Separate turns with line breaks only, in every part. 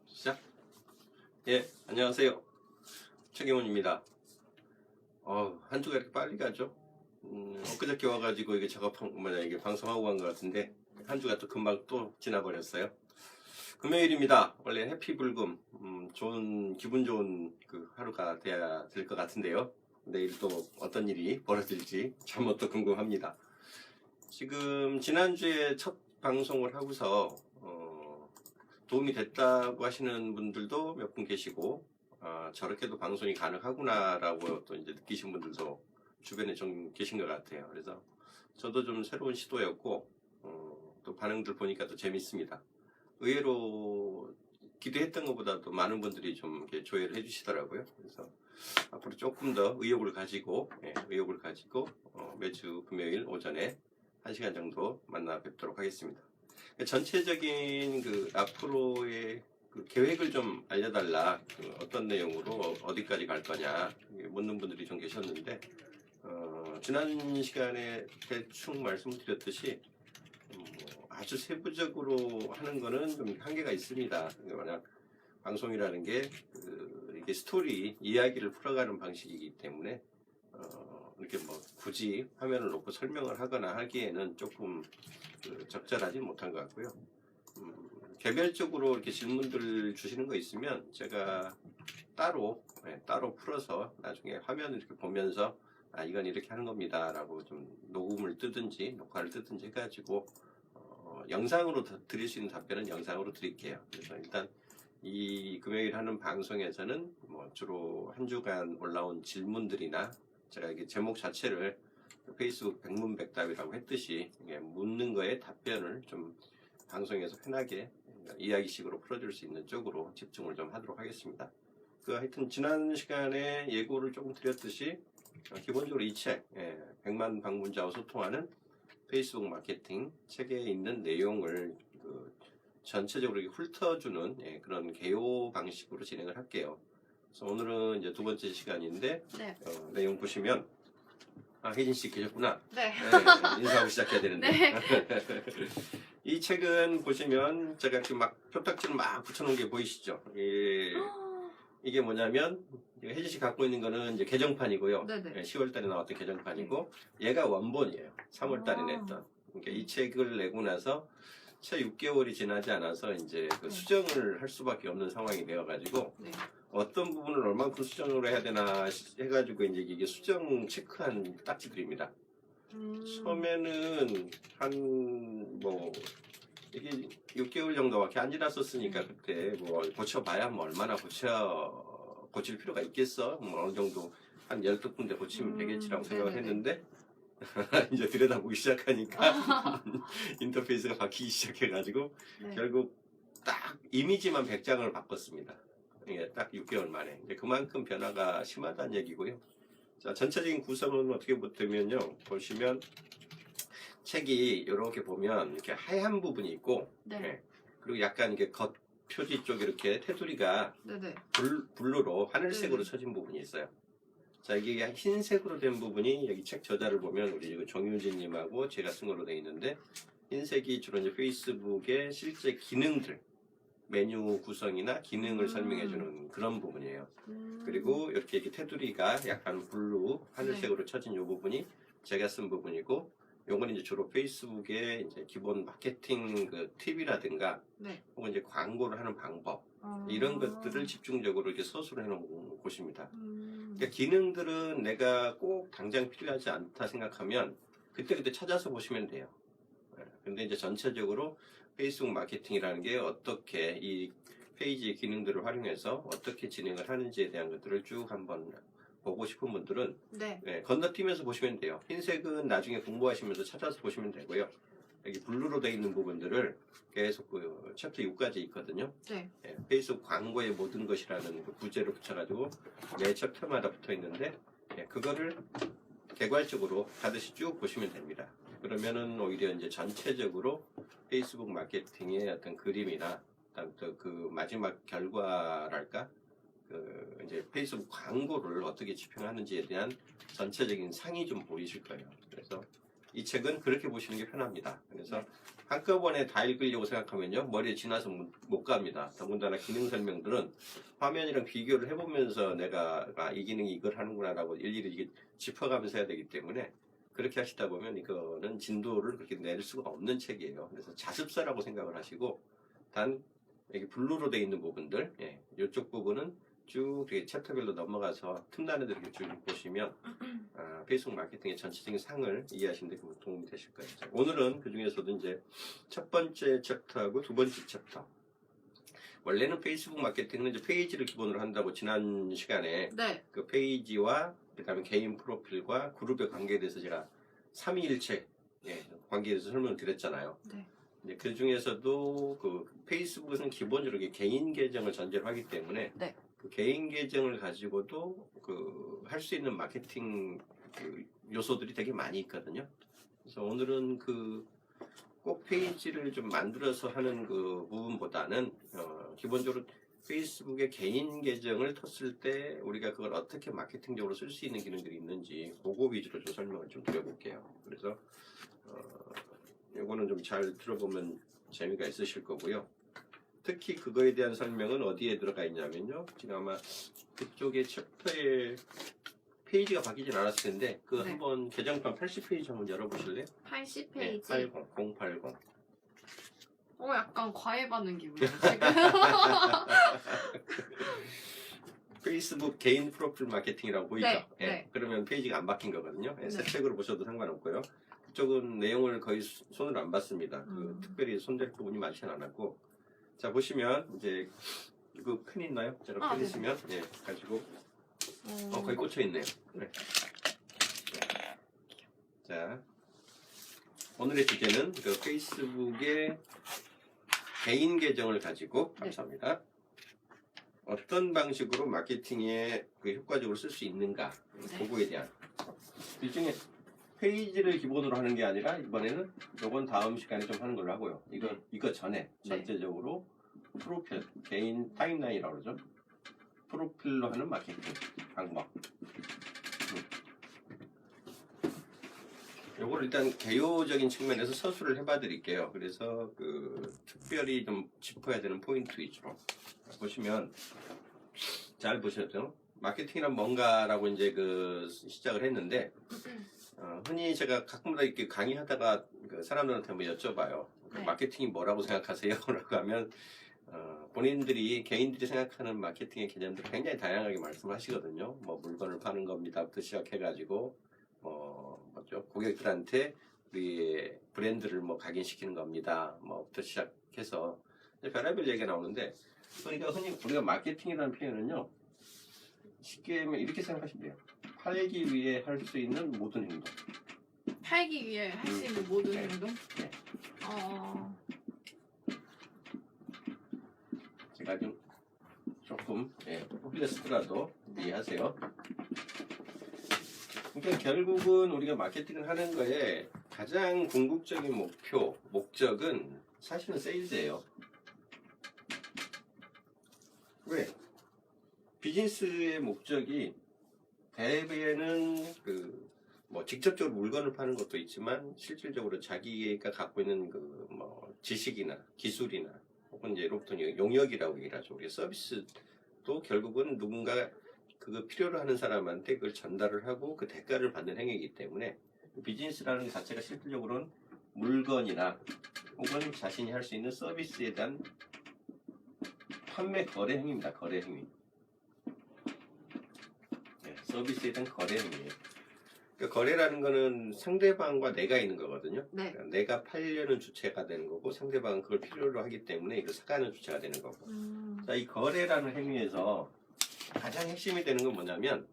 시작. 예, 안녕하세요. 최경훈입니다. 한 주가 이렇게 빨리 가죠? 엊그저께 와가지고 이게 이게 방송하고 간 것 같은데, 한 주가 또 금방 또 지나버렸어요. 금요일입니다. 원래 해피 불금, 기분 좋은 그 하루가 돼야 될 것 같은데요. 내일 또 어떤 일이 벌어질지 참 또 궁금합니다. 지금 지난주에 첫 방송을 하고서 도움이 됐다고 하시는 분들도 몇 분 계시고, 저렇게도 방송이 가능하구나 라고 또 이제 느끼신 분들도 주변에 좀 계신 것 같아요. 그래서 저도 좀 새로운 시도였고, 또 반응들 보니까 또 재밌습니다. 의외로 기대했던 것보다도 많은 분들이 좀 이렇게 조회를 해주시더라고요. 그래서 앞으로 조금 더 의욕을 가지고 매주 금요일 오전에 1시간 정도 만나 뵙도록 하겠습니다. 전체적인 그 앞으로의 그 계획을 좀 알려달라. 어떤 내용으로 어디까지 갈 거냐 묻는 분들이 좀 계셨는데, 지난 시간에 대충 말씀드렸듯이 아주 세부적으로 하는 거는 좀 한계가 있습니다. 만약 방송이라는 게 이게 스토리 이야기를 풀어가는 방식이기 때문에 이렇게 뭐 굳이 화면을 놓고 설명을 하거나 하기에는 조금 적절하지 못한 것 같고요. 개별적으로 이렇게 질문들 주시는 거 있으면 제가 따로 풀어서 나중에 화면을 이렇게 보면서 이건 이렇게 하는 겁니다 라고 좀 녹음을 뜨든지 녹화를 뜨든지 해가지고 영상으로 드릴 수 있는 답변은 영상으로 드릴게요. 그래서 일단 이 금요일 하는 방송에서는 뭐 주로 한 주간 올라온 질문들이나 제가 이게 제목 자체를 페이스북 백문백답이라고 했듯이 묻는 거에 답변을 좀 방송에서 편하게 이야기식으로 풀어줄 수 있는 쪽으로 집중을 좀 하도록 하겠습니다. 하여튼 지난 시간에 예고를 조금 드렸듯이 기본적으로 이 책 100만 방문자와 소통하는 페이스북 마케팅 책에 있는 내용을 전체적으로 훑어주는 그런 개요 방식으로 진행을 할게요. 그래서 오늘은 이제 두 번째 시간인데,
네.
내용 보시면 혜진 씨 계셨구나.
네.
인사하고 시작해야 되는데.
네.
이 책은 보시면 제가 이렇게 막 표딱지를 막 붙여놓은 게 보이시죠? 이게 뭐냐면 혜진 씨 갖고 있는 거는 이제 개정판이고요.
네네.
10월달에 나왔던 개정판이고, 얘가 원본이에요. 3월달에 냈던. 그러니까 이 책을 내고 나서 채 6개월이 지나지 않아서 이제 수정을 할 수밖에 없는 상황이 되어가지고, 어떤 부분을 얼만큼 수정을 해야 되나 해가지고 이제 이게 수정 체크한 딱지들입니다. 처음에는 이게 6개월 정도밖에 안 지났었으니까 그때 뭐 고쳐봐야 뭐 얼마나 고칠 필요가 있겠어? 뭐 어느 정도 한 12군데 고치면 되겠지라고 생각을 했는데, 이제 들여다보기 시작하니까 인터페이스가 바뀌기 시작해가지고 결국 딱 이미지만 100장을 바꿨습니다. 예, 딱 6개월 만에. 이제 그만큼 변화가 심하다는 얘기고요. 자, 전체적인 구성은 어떻게 보면요. 보시면 책이 이렇게 보면 이렇게 하얀 부분이 있고, 그리고 약간 이게 겉 표지 쪽에 이렇게 테두리가 블루로 하늘색으로 쳐진 부분이 있어요. 자, 이게 흰색으로 된 부분이 여기 책 저자를 보면 우리 정유진님하고 제가 쓴 걸로 되어 있는데, 흰색이 주로 이제 페이스북의 실제 기능들, 메뉴 구성이나 기능을 설명해주는 그런 부분이에요. 그리고 이렇게 테두리가 약간 블루, 하늘색으로 쳐진 이 부분이 제가 쓴 부분이고, 요건 이제 주로 페이스북의 이제 기본 마케팅 팁이라든가, 혹은 이제 광고를 하는 방법, 이런 것들을 집중적으로 이렇게 서술해 놓은 곳입니다. 그러니까 기능들은 내가 꼭 당장 필요하지 않다 생각하면 그때그때 찾아서 보시면 돼요. 근데 이제 전체적으로 페이스북 마케팅이라는 게 어떻게 이 페이지의 기능들을 활용해서 어떻게 진행을 하는지에 대한 것들을 쭉 한번 보고 싶은 분들은 건너뛰면서 보시면 돼요. 흰색은 나중에 공부하시면서 찾아서 보시면 되고요. 여기 블루로 되어 있는 부분들을 계속 챕터 6까지 있거든요. 페이스북 광고의 모든 것이라는 부제를 붙여가지고 매 챕터마다 붙어 있는데, 그거를 개괄적으로 가듯이 쭉 보시면 됩니다. 그러면은 오히려 이제 전체적으로 페이스북 마케팅의 어떤 그림이나 또 그 마지막 결과랄까, 이제 페이스북 광고를 어떻게 집행하는지에 대한 전체적인 상이 좀 보이실 거예요. 그래서 이 책은 그렇게 보시는 게 편합니다. 그래서 한꺼번에 다 읽으려고 생각하면요, 머리에 지나서 못 갑니다. 더군다나 기능 설명들은 화면이랑 비교를 해보면서 내가 이 기능이 이걸 하는구나라고 일일이 이게 짚어가면서 해야 되기 때문에 그렇게 하시다 보면 이거는 진도를 그렇게 낼 수가 없는 책이에요. 그래서 자습서라고 생각을 하시고, 단 여기 블루로 되어 있는 부분들, 이쪽 부분은 쭉 이렇게 챕터별로 넘어가서 틈나는 데 이렇게 쭉 보시면 페이스북 마케팅의 전체적인 상을 이해하시는 데 도움이 되실 거예요. 자, 오늘은 그 중에서도 이제 첫 번째 챕터하고 두 번째 챕터. 원래는 페이스북 마케팅은 이제 페이지를 기본으로 한다고 지난 시간에
네.
그 페이지와 그다음에 개인 프로필과 그룹의 관계에 대해서 제가 삼위일체 관계에 대해서 설명을 드렸잖아요.
네.
이제 그 중에서도 그 페이스북은 기본적으로 개인 계정을 전제로 하기 때문에
네.
그 개인 계정을 가지고도 그 할 수 있는 마케팅 그 요소들이 되게 많이 있거든요. 그래서 오늘은 그 꼭 페이지를 좀 만들어서 하는 그 부분보다는 기본적으로 페이스북에 개인 계정을 텄을 때 우리가 그걸 어떻게 마케팅적으로 쓸 수 있는 기능들이 있는지 그거 위주로 좀 설명을 좀 드려볼게요. 그래서 이거는 좀 잘 들어보면 재미가 있으실 거고요. 특히 그거에 대한 설명은 어디에 들어가 있냐면요. 지금 아마 그쪽에 챕터에 페이지가 바뀌진 않았을 텐데 그
네.
한번 개정판 80페이지 한번 열어보실래요?
80페이지.
080.
약간 과외 받는 기분이에요, 지금.
페이스북 개인 프로필 마케팅이라고 보이죠?
네, 네.
그러면 페이지가 안 바뀐 거거든요. 새
네.
책으로 보셔도 상관없고요. 그쪽은 내용을 거의 손을 안 봤습니다. 그 특별히 손댈 부분이 많지는 않았고. 자, 보시면 이제 이거 펜 있나요? 제가 펜
네.
있으면 가지고 거기 꽂혀 있네요. 네. 자, 오늘의 주제는 그 페이스북의 개인 계정을 가지고 감사합니다. 어떤 방식으로 마케팅에 그 효과적으로 쓸 수 있는가, 그거에 대한. 이 중에 페이지를 기본으로 하는 게 아니라 이번에는 요건 다음 시간에 좀 하는 걸로 하고요. 이거 전에 전체적으로 프로필, 개인 타임라인이라고 그러죠. 프로필로 하는 마케팅 방법. 요걸 일단 개요적인 측면에서 서술을 해봐 드릴게요. 그래서 그 특별히 좀 짚어야 되는 포인트 위주로 보시면 잘 보셨죠? 마케팅이란 뭔가라고 이제 그 시작을 했는데 흔히 제가 가끔마다 이렇게 강의하다가 그 사람들한테 한번 여쭤봐요.
네.
마케팅이 뭐라고 생각하세요? 라고 하면 본인들이 개인들이 생각하는 마케팅의 개념들 굉장히 다양하게 말씀하시거든요. 뭐 물건을 파는 겁니다부터 시작해가지고 뭐죠? 고객들한테 우리 브랜드를 뭐 각인시키는 겁니다. 뭐부터 시작해서 별의별 얘기가 나오는데 그러니까 흔히 우리가 마케팅이라는 표현은요 쉽게 하면 이렇게 생각하시면 돼요. 팔기 위해 할 수 있는 모든 행동.
팔기 위해 할 수 있는 모든 행동?
네. 제가 좀 조금 흘렸더라도 이해하세요. 그러니까 결국은 우리가 마케팅을 하는 거에 가장 궁극적인 목적은 사실은 세일즈예요. 왜? 비즈니스의 목적이 대부에는 직접적으로 물건을 파는 것도 있지만 실질적으로 자기가 갖고 있는 지식이나 기술이나 혹은 이제 로부터 용역이라고 얘기를 하죠. 우리 서비스도 결국은 누군가 그거 필요로 하는 사람한테 그걸 전달을 하고 그 대가를 받는 행위이기 때문에 비즈니스라는 것 자체가 실질적으로는 물건이나 혹은 자신이 할 수 있는 서비스에 대한 판매 거래 행위입니다. 거래 행위. 서비스에 대한 거래 행위예요. 그러니까 거래라는 거는 상대방과 내가 있는 거거든요.
네.
그러니까 내가 팔려는 주체가 되는 거고 상대방은 그걸 필요로 하기 때문에 이걸 사가는 주체가 되는 거고. 자, 이 거래라는 행위에서 가장 핵심이 되는 건 뭐냐면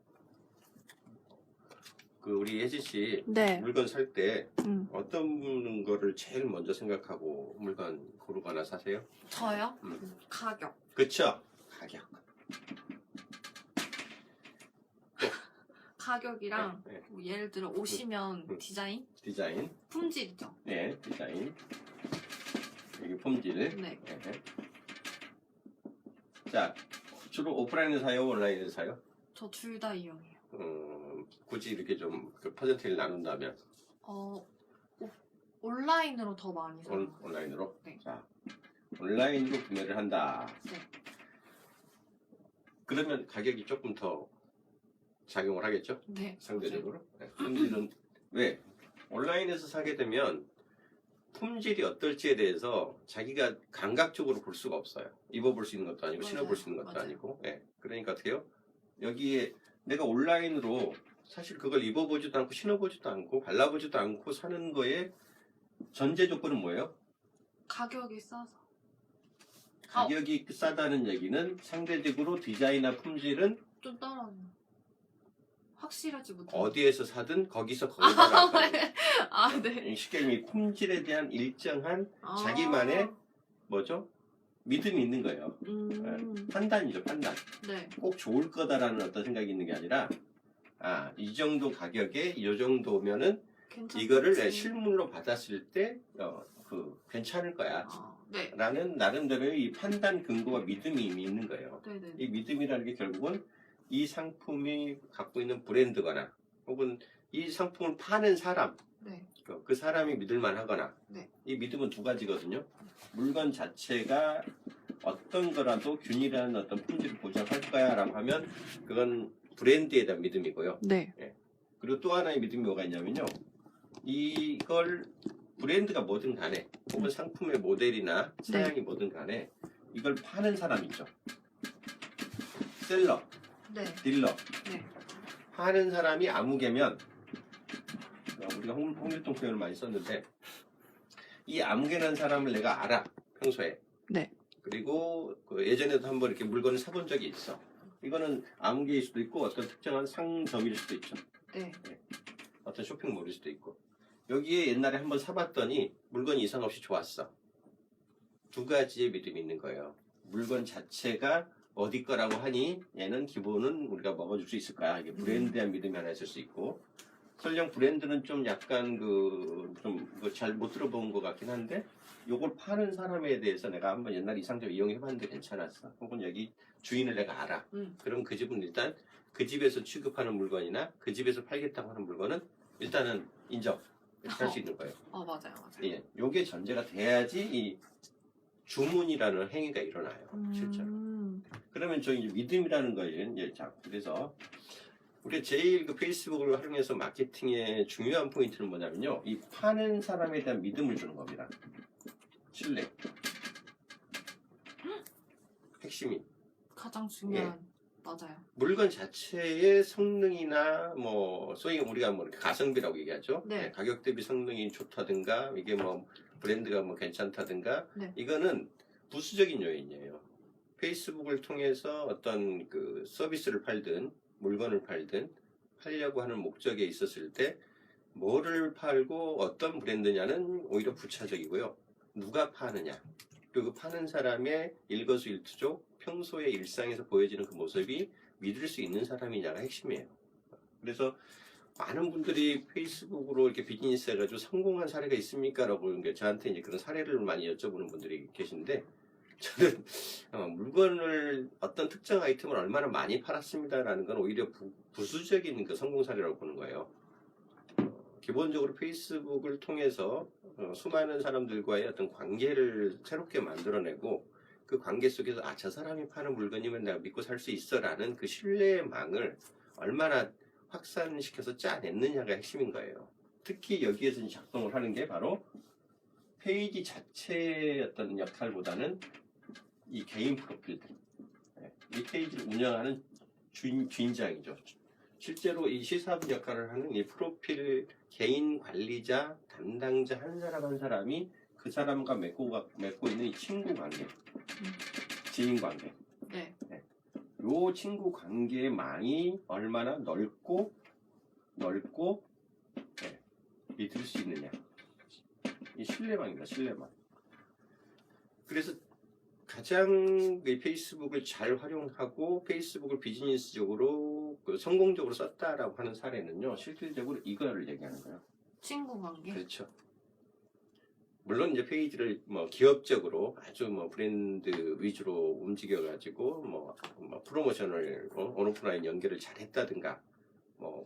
우리 혜진 씨 물건 살 때 어떤 거를 제일 먼저 생각하고 물건 고르거나 사세요?
저요? 가격.
그쵸? 가격.
가격이랑 뭐 예를 들어 옷이면 디자인? 품질이죠.
네, 디자인. 여기 품질.
네.
자, 주로 오프라인에서 사요? 온라인에서 사요?
저 둘 다 이용해요.
굳이 이렇게 좀 퍼센테이지를 나눈다면?
온라인으로 더 많이 사요.
온라인으로?
네.
자, 온라인으로 구매를 한다.
네.
그러면 가격이 조금 더 작용을 하겠죠?
네.
상대적으로. 네. 품질은 왜? 온라인에서 사게 되면 품질이 어떨지에 대해서 자기가 감각적으로 볼 수가 없어요. 입어볼 수 있는 것도 아니고
맞아요.
신어볼 수 있는 것도
맞아요.
아니고. 예. 그러니까 어떻게 해요? 여기에 내가 온라인으로 사실 그걸 입어보지도 않고 신어보지도 않고 발라보지도 않고 사는 거에 전제 조건은 뭐예요?
가격이 싸서.
가격이 싸다는 얘기는 상대적으로 디자인이나 품질은
좀 떨어져요. 확실하지 못해.
어디에서 사든 거기서 거기다가
아, 네.
쉽게 이 품질에 대한 일정한
아.
자기만의 뭐죠? 믿음이 있는 거예요. 판단이죠, 판단.
네.
꼭 좋을 거다라는 어떤 생각이 있는 게 아니라, 아, 이 정도 가격에 이 정도면은
괜찮지.
이거를 실물로 받았을 때, 괜찮을 거야.
네.
라는 나름대로의 이 판단 근거와 믿음이 이미 있는 거예요.
네네.
이 믿음이라는 게 결국은 이 상품이 갖고 있는 브랜드거나 혹은 이 상품을 파는 사람,
네.
그 사람이 믿을만 하거나,
네.
이 믿음은 두 가지거든요. 물건 자체가 어떤 거라도 균일한 어떤 품질을 보장할 거야 라고 하면 그건 브랜드에 대한 믿음이고요.
네.
그리고 또 하나의 믿음이 뭐가 있냐면요. 이걸 브랜드가 뭐든 간에 혹은 상품의 모델이나 사양이 뭐든 간에 이걸 파는 사람 있죠. 셀러,
네.
딜러.
네.
파는 사람이 아무개면 우리가 홍길동 표현을 많이 썼는데 이 아무개라는 사람을 내가 알아 평소에.
네.
그리고 예전에도 한번 이렇게 물건을 사본 적이 있어. 이거는 아무개일 수도 있고 어떤 특정한 상점일 수도 있죠.
네.
어떤 쇼핑몰일 수도 있고. 여기에 옛날에 한번 사봤더니 물건이 이상 없이 좋았어. 두 가지의 믿음이 있는 거예요. 물건 자체가 어디 거라고 하니 얘는 기본은 우리가 먹어줄 수 있을 거야. 이게 브랜드에 대한 믿음이 하나 있을 수 있고. 설령 브랜드는 좀 약간 잘 못 들어본 것 같긴 한데 요걸 파는 사람에 대해서 내가 한번 옛날에 이 상점 이용해봤는데 괜찮았어. 혹은 여기 주인을 내가 알아. 그럼 그 집은 일단 그 집에서 취급하는 물건이나 그 집에서 팔겠다고 하는 물건은 일단은 인정. 할 수 있는 거예요.
맞아요, 맞아요.
예, 요게 전제가 돼야지 이 주문이라는 행위가 일어나요. 실제로. 그러면 저 이제 믿음이라는 거예요. 이제 자, 그래서 우리 제일 그 페이스북을 활용해서 마케팅의 중요한 포인트는 뭐냐면요. 이 파는 사람에 대한 믿음을 주는 겁니다. 신뢰. 핵심이.
가장 중요한. 맞아요.
물건 자체의 성능이나 소위 우리가 가성비라고 얘기하죠.
네.
가격 대비 성능이 좋다든가 이게 브랜드가 괜찮다든가 이거는 부수적인 요인이에요. 페이스북을 통해서 어떤 그 서비스를 팔든 물건을 팔든 팔려고 하는 목적에 있었을 때 뭐를 팔고 어떤 브랜드냐는 오히려 부차적이고요. 누가 파느냐 그리고 파는 사람의 일거수일투족 평소의 일상에서 보여지는 그 모습이 믿을 수 있는 사람이냐가 핵심이에요. 그래서 많은 분들이 페이스북으로 이렇게 비즈니스 해가지고 성공한 사례가 있습니까? 라고 저한테 이제 그런 사례를 많이 여쭤보는 분들이 계신데 저는 물건을 어떤 특정 아이템을 얼마나 많이 팔았습니다라는 건 오히려 부수적인 그 성공 사례라고 보는 거예요. 기본적으로 페이스북을 통해서 수많은 사람들과의 어떤 관계를 새롭게 만들어내고 그 관계 속에서 저 사람이 파는 물건이면 내가 믿고 살 수 있어 라는 그 신뢰의 망을 얼마나 확산시켜서 짜냈느냐가 핵심인 거예요. 특히 여기에서 작동을 하는 게 바로 페이지 자체의 어떤 역할보다는 이 개인 프로필들, 이 페이지를 운영하는 주인장이죠. 실제로 이 시사부 역할을 하는 이 프로필 개인 관리자, 담당자 한 사람 한 사람이 그 사람과 맺고 있는 이 친구 관계, 지인 관계. 요 친구 관계의 망이 얼마나 넓고 믿을 수 있느냐. 이 신뢰망입니다. 신뢰망. 그래서 가장 이 페이스북을 잘 활용하고 페이스북을 비즈니스적으로 성공적으로 썼다라고 하는 사례는요. 실질적으로 이거를 얘기하는 거예요. 친구 관계. 그렇죠. 물론 이제 페이지를 기업적으로 아주 브랜드 위주로 움직여가지고 프로모션을 온오프라인 연결을 잘했다든가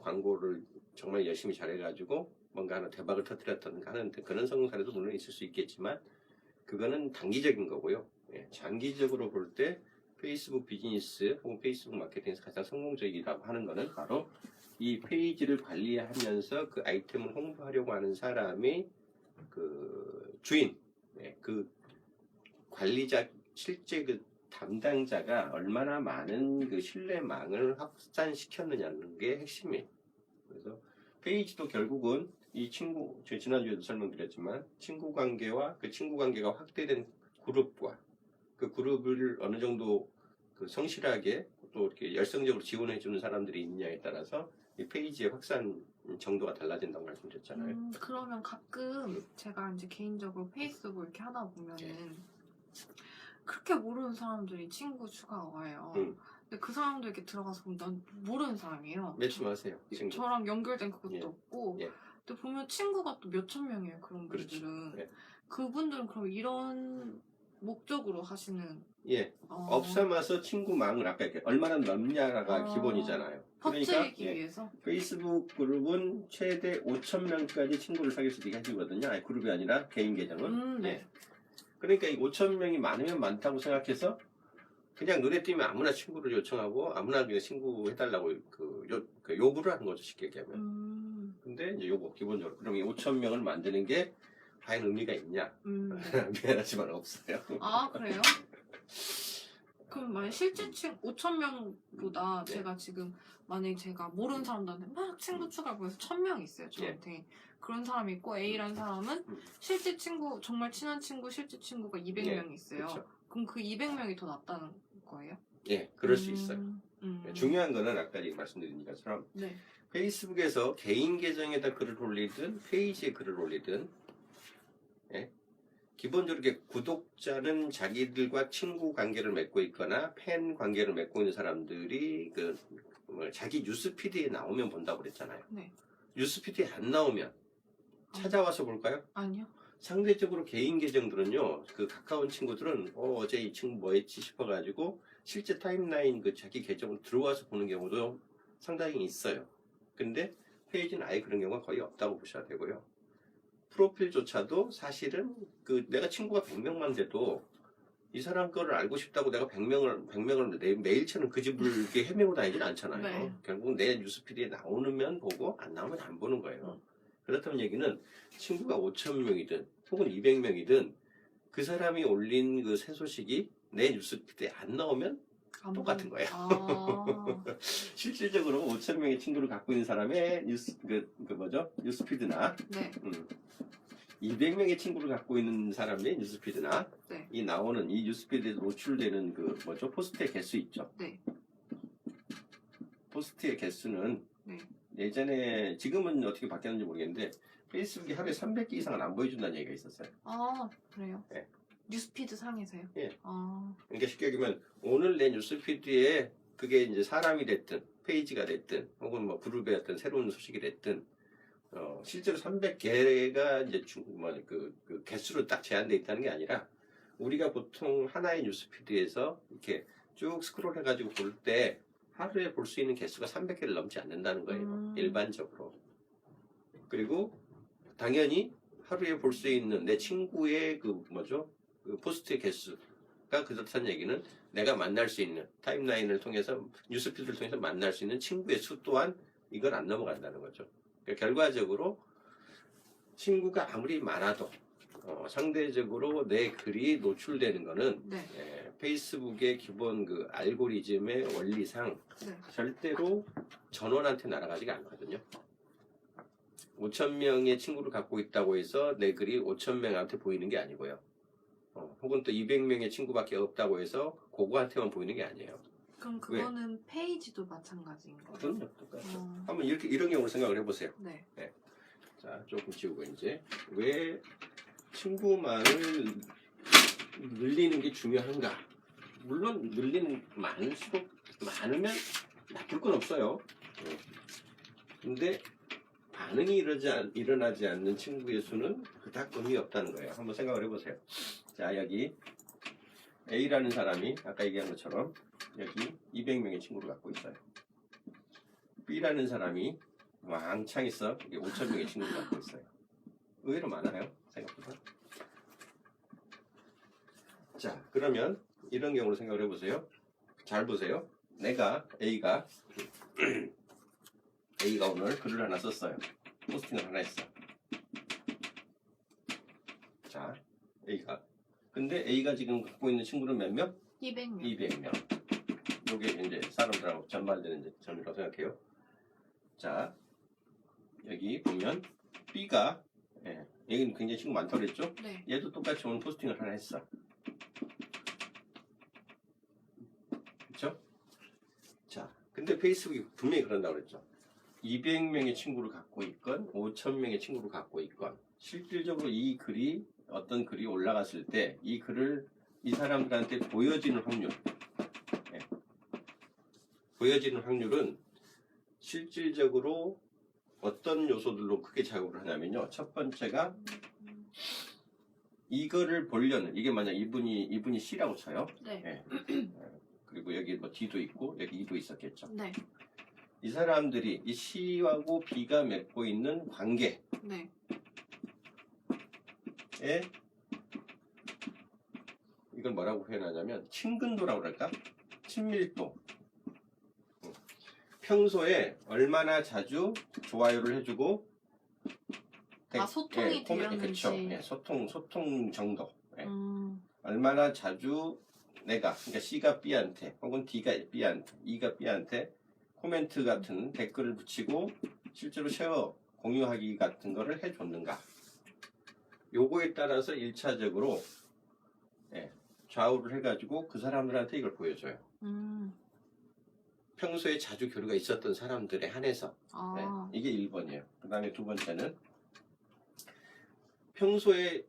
광고를 정말 열심히 잘해가지고 뭔가 하나 대박을 터뜨렸던가 하는데 그런 성공 사례도 물론 있을 수 있겠지만 그거는 단기적인 거고요. 예, 장기적으로 볼 때 페이스북 비즈니스 혹은 페이스북 마케팅에서 가장 성공적이라고 하는 거는 바로 이 페이지를 관리하면서 그 아이템을 홍보하려고 하는 사람의 그 주인, 예, 그 관리자 실제 그 담당자가 얼마나 많은 그 신뢰망을 확산시켰느냐는 게 핵심이에요. 그래서 페이지도 결국은 이 친구, 제가 지난주에도 설명드렸지만 친구 관계와 그 친구 관계가 확대된 그룹과 그 그룹을 어느 정도 그 성실하게 또 이렇게 열성적으로 지원해 주는 사람들이 있느냐에 따라서 이 페이지의 확산 정도가 달라진다고 말씀드렸잖아요.
그러면 가끔 제가 이제 개인적으로 페이스북 이렇게 하다 보면은 그렇게 모르는 사람들이 친구 추가가 와요. 근데 그 사람들 이렇게 들어가서 보면 난 모르는 사람이에요.
말씀하세요. 친구.
저랑 연결된 그것도
예.
없고.
예.
근데 보면 친구가 또 몇천 명이에요. 그런 분들은.
그렇죠. 예.
그분들은 그럼 이런 목적으로 하시는
예. 업삼아서 친구망을 아까 이렇게 얼마나 넓냐가 기본이잖아요.
퍼뜨리기 위해서?
페이스북 그룹은 최대 5,000명까지 친구를 사귈 수 있게 해주거든요. 아니, 그룹이 아니라 개인 계정은.
네.
예. 그러니까 이 5,000명이 많으면 많다고 생각해서 그냥 눈에 띄면 아무나 친구를 요청하고 아무나 그냥 친구 해달라고 그 요구를 하는 거죠. 쉽게 얘기하면. 근데 이제 요거 기본적으로 그럼 이 5,000명을 만드는 게 과연 의미가 있냐? 미안하지만 없어요.
아, 그래요? 그럼 만약 실제 5,000명보다 제가 지금 만약에 제가 모르는 사람들한테 막 친구 추가를 해서 1,000명 있어요. 저한테. 그런 사람이 있고 A라는 사람은 실제 친구, 정말 친한 친구, 실제 친구가 200명 있어요. 그쵸. 그럼 그 200명이 더 낫다는 거예요?
예, 그럴 수 있어요. 중요한 거는 아까 말씀드린 것처럼 페이스북에서 개인 계정에다 글을 올리든 페이지에 글을 올리든 예? 기본적으로 이렇게 구독자는 자기들과 친구 관계를 맺고 있거나 팬 관계를 맺고 있는 사람들이 자기 뉴스피드에 나오면 본다고 그랬잖아요. 네. 뉴스피드에 안 나오면 찾아와서 볼까요?
아니요.
상대적으로 개인 계정들은요, 그 가까운 친구들은 어제 이 친구 뭐 했지 싶어가지고 실제 타임라인 그 자기 계정으로 들어와서 보는 경우도 상당히 있어요. 근데 페이지는 아예 그런 경우가 거의 없다고 보셔야 되고요. 프로필조차도 사실은 내가 친구가 100명만 돼도 이 사람 거를 알고 싶다고 내가 100명을 매일처럼 그 집을 이렇게 헤매고 다니진 않잖아요. 네. 결국 내 뉴스피드에 나오면 보고 안 나오면 안 보는 거예요. 그렇다는 얘기는 친구가 5,000명이든 혹은 200명이든 그 사람이 올린 그 새 소식이 내 뉴스피드에 안 나오면 똑같은 거예요. 실질적으로 5,000명의 친구를 갖고 있는 사람의 뉴스피드나 200명의 친구를 갖고 있는 사람의 뉴스피드나 이 나오는 이 뉴스피드에 노출되는 포스트의 개수 있죠. 포스트의 개수는 예전에 지금은 어떻게 바뀌었는지 모르겠는데 페이스북이 하루에 300개 이상은 안 보여준다는 얘기가 있었어요.
아, 그래요?
네.
뉴스피드 상에서요?
예. 그러니까 쉽게 얘기하면 오늘 내 뉴스피드에 그게 이제 사람이 됐든 페이지가 됐든 혹은 뭐 그룹의 어떤 새로운 소식이 됐든 실제로 300개가 이제 그 개수로 딱 제한되어 있다는 게 아니라 우리가 보통 하나의 뉴스피드에서 이렇게 쭉 스크롤 해가지고 볼 때 하루에 볼 수 있는 개수가 300개를 넘지 않는다는 거예요. 일반적으로. 그리고 당연히 하루에 볼 수 있는 내 친구의 그 포스트의 개수가 그렇다는 얘기는 내가 만날 수 있는 타임라인을 통해서 뉴스피드를 통해서 만날 수 있는 친구의 수 또한 이건 안 넘어간다는 거죠. 그러니까 결과적으로 친구가 아무리 많아도 상대적으로 내 글이 노출되는 거는 페이스북의 기본 그 알고리즘의 원리상 절대로 전원한테 날아가지가 않거든요. 5,000명의 친구를 갖고 있다고 해서 내 글이 5,000명한테 보이는 게 아니고요. 혹은 또 200명의 친구밖에 없다고 해서 그거한테만 보이는 게 아니에요.
그럼 그거는 페이지도 마찬가지인 거예요?
그럼요, 똑같죠. 한번 이런 경우를 생각을 해보세요. 네. 자, 조금 지우고 이제 왜 친구만을 늘리는 게 중요한가? 물론 많을수록 많으면 나쁠 건 없어요. 근데 반응이 일어나지 않는 친구의 수는 그닥 의미 없다는 거예요. 한번 생각을 해보세요. 자, 여기 A라는 사람이 아까 얘기한 것처럼 여기 200명의 친구를 갖고 있어요. B라는 사람이 왕창 있어. 이게 5,000명의 친구를 갖고 있어요. 의외로 많아요. 생각보다. 자, 그러면 이런 경우로 생각을 해보세요. 잘 보세요. 내가 A가 오늘 글을 하나 썼어요. 포스팅을 하나 했어. 자, A가. 근데 A가 지금 갖고 있는 친구는 몇 명?
200명.
200명. 이게 이제 사람들하고 전반되는 점이라고 생각해요. 자, 여기 보면 B가, 예, 여기는 굉장히 친구 많다고 그랬죠?
네.
얘도 똑같이 오늘 포스팅을 하나 했어. 그쵸? 자, 근데 페이스북이 분명히 그런다고 그랬죠. 200명의 친구를 갖고 있건 5,000명의 친구를 갖고 있건 실질적으로 이 글이 어떤 글이 올라갔을 때 이 글을 이 사람들한테 보여지는 확률, 예. 보여지는 확률은 실질적으로 어떤 요소들로 크게 작용을 하냐면요. 첫 번째가 이거를 보려는, 이게 만약 이분이 C라고 쳐요.
네.
예. 그리고 여기 뭐 D도 있고 여기 E도 있었겠죠.
네.
이 사람들이 이 C하고 B가 맺고 있는 관계에
네.
이걸 뭐라고 표현하냐면 친근도라고 그럴까? 친밀도. 평소에 얼마나 자주 좋아요를 해주고
소통이 되었는지.
그렇죠. 예, 소통 정도. 예.
음.
얼마나 자주 내가, 그러니까 C가 B한테 혹은 D가 B한테, E가 B한테 코멘트 같은 댓글을 붙이고 실제로 쉐어 공유하기 같은 거를 해줬는가. 요거에 따라서 1차적으로 좌우를 해가지고 그 사람들한테 이걸 보여줘요. 평소에 자주 교류가 있었던 사람들에 한해서. 이게 1번이에요. 그 다음에 두 번째는 평소에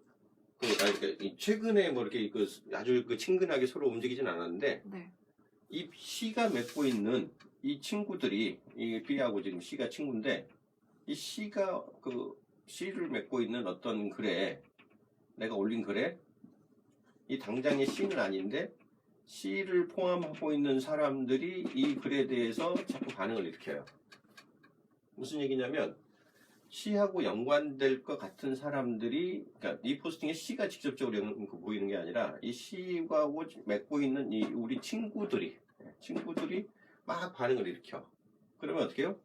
최근에 뭐 이렇게 아주 친근하게 서로 움직이진 않았는데
네.
이 C가 맺고 있는 이 친구들이 이 B하고 지금 C가 친구인데 이 C가 C를 맺고 있는 어떤 글에 내가 올린 글에 이 당장의 C는 아닌데 C를 포함하고 있는 사람들이 이 글에 대해서 자꾸 반응을 일으켜요. 무슨 얘기냐면 C하고 연관될 것 같은 사람들이, 그러니까 이 포스팅에 C가 직접적으로 보이는 게 아니라 이 C하고 맺고 있는 이 우리 친구들이 막 반응을 일으켜. 그러면 어떻게 해요?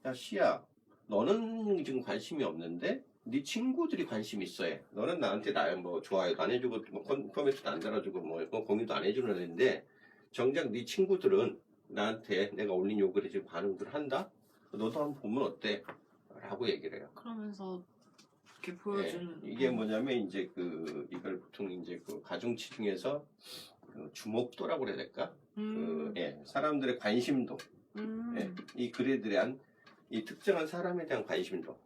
야, C야, 너는 지금 관심이 없는데 네 친구들이 관심이 있어. 너는 나한테 뭐 좋아요도 안 해주고 뭐 코멘트도 안 달아주고 뭐 공유도 안 해주는 애인데 정작 네 친구들은 나한테 내가 올린 요 글에 지금 반응들 한다? 너도 한번 보면 어때? 라고 얘기를 해요.
그러면서 이렇게 보여주는.
이게 뭐냐면 이제 이걸 보통 이제 가중치 중에서 주목도라고 그래야 될까? 사람들의 관심도. 이 글에 대한 이 특정한 사람에 대한 관심도.